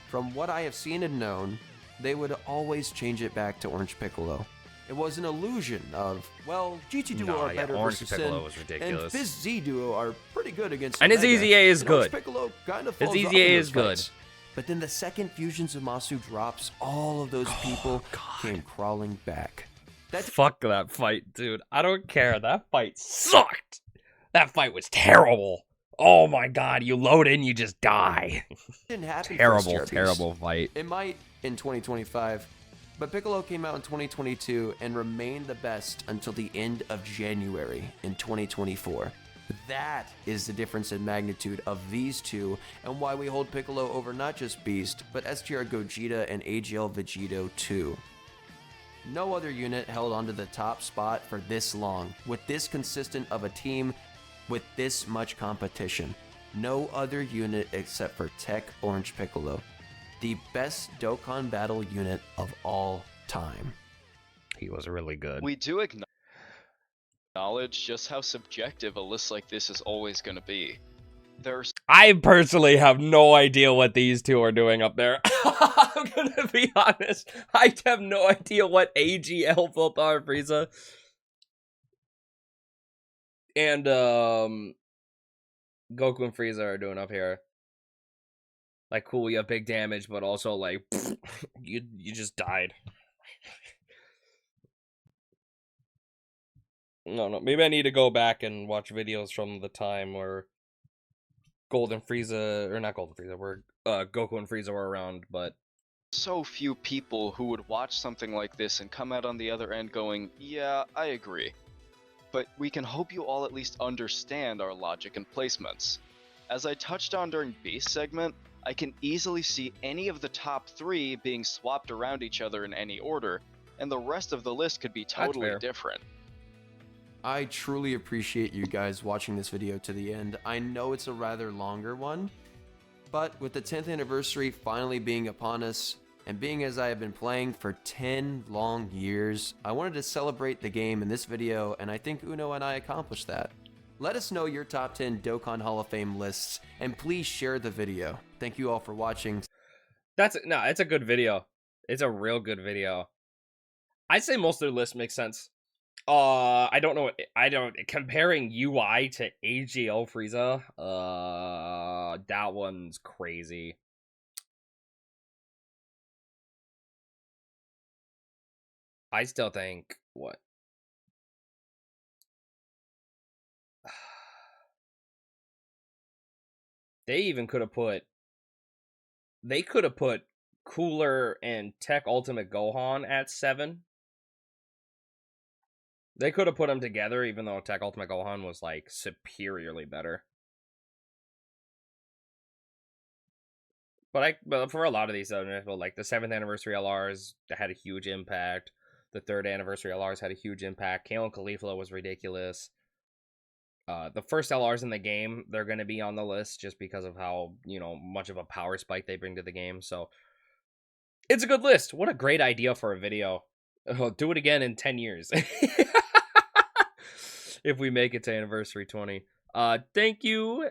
from what I have seen and known, they would always change it back to Orange Piccolo. It was an illusion of, well, GT Duo are better Orange versus Piccolo Sin, was ridiculous. and Fizz Z Duo are pretty good against And his Omega, EZA is and Orange good. Piccolo kind of His falls off EZA in is those good. fights. But then the second Fusion Zamasu drops, all of those people came crawling back. Fuck that fight, dude. I don't care. That fight sucked. That fight was terrible. Oh my god, you load in, you just die. Didn't happen. Terrible, for terrible fight. It might in 2025, but Piccolo came out in 2022 and remained the best until the end of January in 2024. That is the difference in magnitude of these two, and why we hold Piccolo over not just Beast, but SGR Gogeta and AGL Vegito too. No other unit held onto the top spot for this long, with this consistent of a team, with this much competition. No other unit except for Tech Orange Piccolo. The best Dokkan battle unit of all time. He was really good. We do acknowledge just how subjective a list like this is always going to be. I personally have no idea what these two are doing up there. I'm gonna be honest. I have no idea what AGL Voltar Frieza and Goku and Frieza are doing up here. Like, cool, you have big damage, but also like you just died. No, maybe I need to go back and watch videos from the time where Golden Frieza, or not Golden Frieza, where Goku and Frieza were around, but so few people who would watch something like this and come out on the other end going, yeah, I agree. But we can hope you all at least understand our logic and placements. As I touched on during Beast segment, I can easily see any of the top 3 being swapped around each other in any order, and the rest of the list could be totally different. I truly appreciate you guys watching this video to the end. I know it's a rather longer one, but with the 10th anniversary finally being upon us, and being as I have been playing for 10 long years, I wanted to celebrate the game in this video, and I think Uno and I accomplished that. Let us know your top 10 Dokkan Hall of Fame lists, and please share the video. Thank you all for watching. It's a good video. It's a real good video. I'd say most of their list makes sense. I don't know. Comparing UI to AGL Frieza, that one's crazy. I still think, what? They even could have put, Cooler and Tech Ultimate Gohan at 7. They could have put them together, even though Tech Ultimate Gohan was, like, superiorly better. But for a lot of these, like, the 7th anniversary LRs had a huge impact. The 3rd anniversary LRs had a huge impact. Kale and Caulifla was ridiculous. The first LRs in the game, they're going to be on the list just because of how, much of a power spike they bring to the game. So, it's a good list. What a great idea for a video. I'll do it again in 10 years. If we make it to anniversary 20. Thank you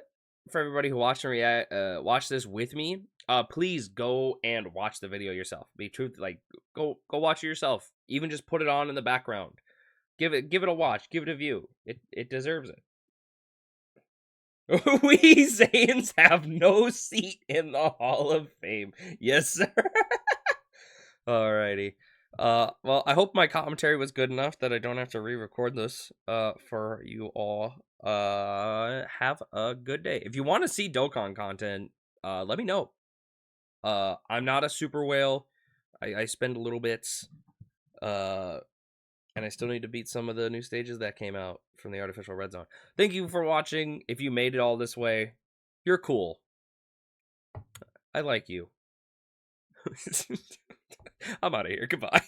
for everybody who watched and watched this with me. Please go and watch the video yourself. Be truth, like go watch it yourself. Even just put it on in the background. Give it a watch. Give it a view. It deserves it. We Zayn's have no seat in the Hall of Fame. Yes, sir. Alrighty. Well, I hope my commentary was good enough that I don't have to re-record this for you all. Have a good day. If you want to see Dokkan content, let me know. I'm not a super whale. I spend little bits. And and I still need to beat some of the new stages that came out from the Artificial Red Zone. Thank you for watching. If you made it all this way, you're cool. I like you. I'm out of here. Goodbye.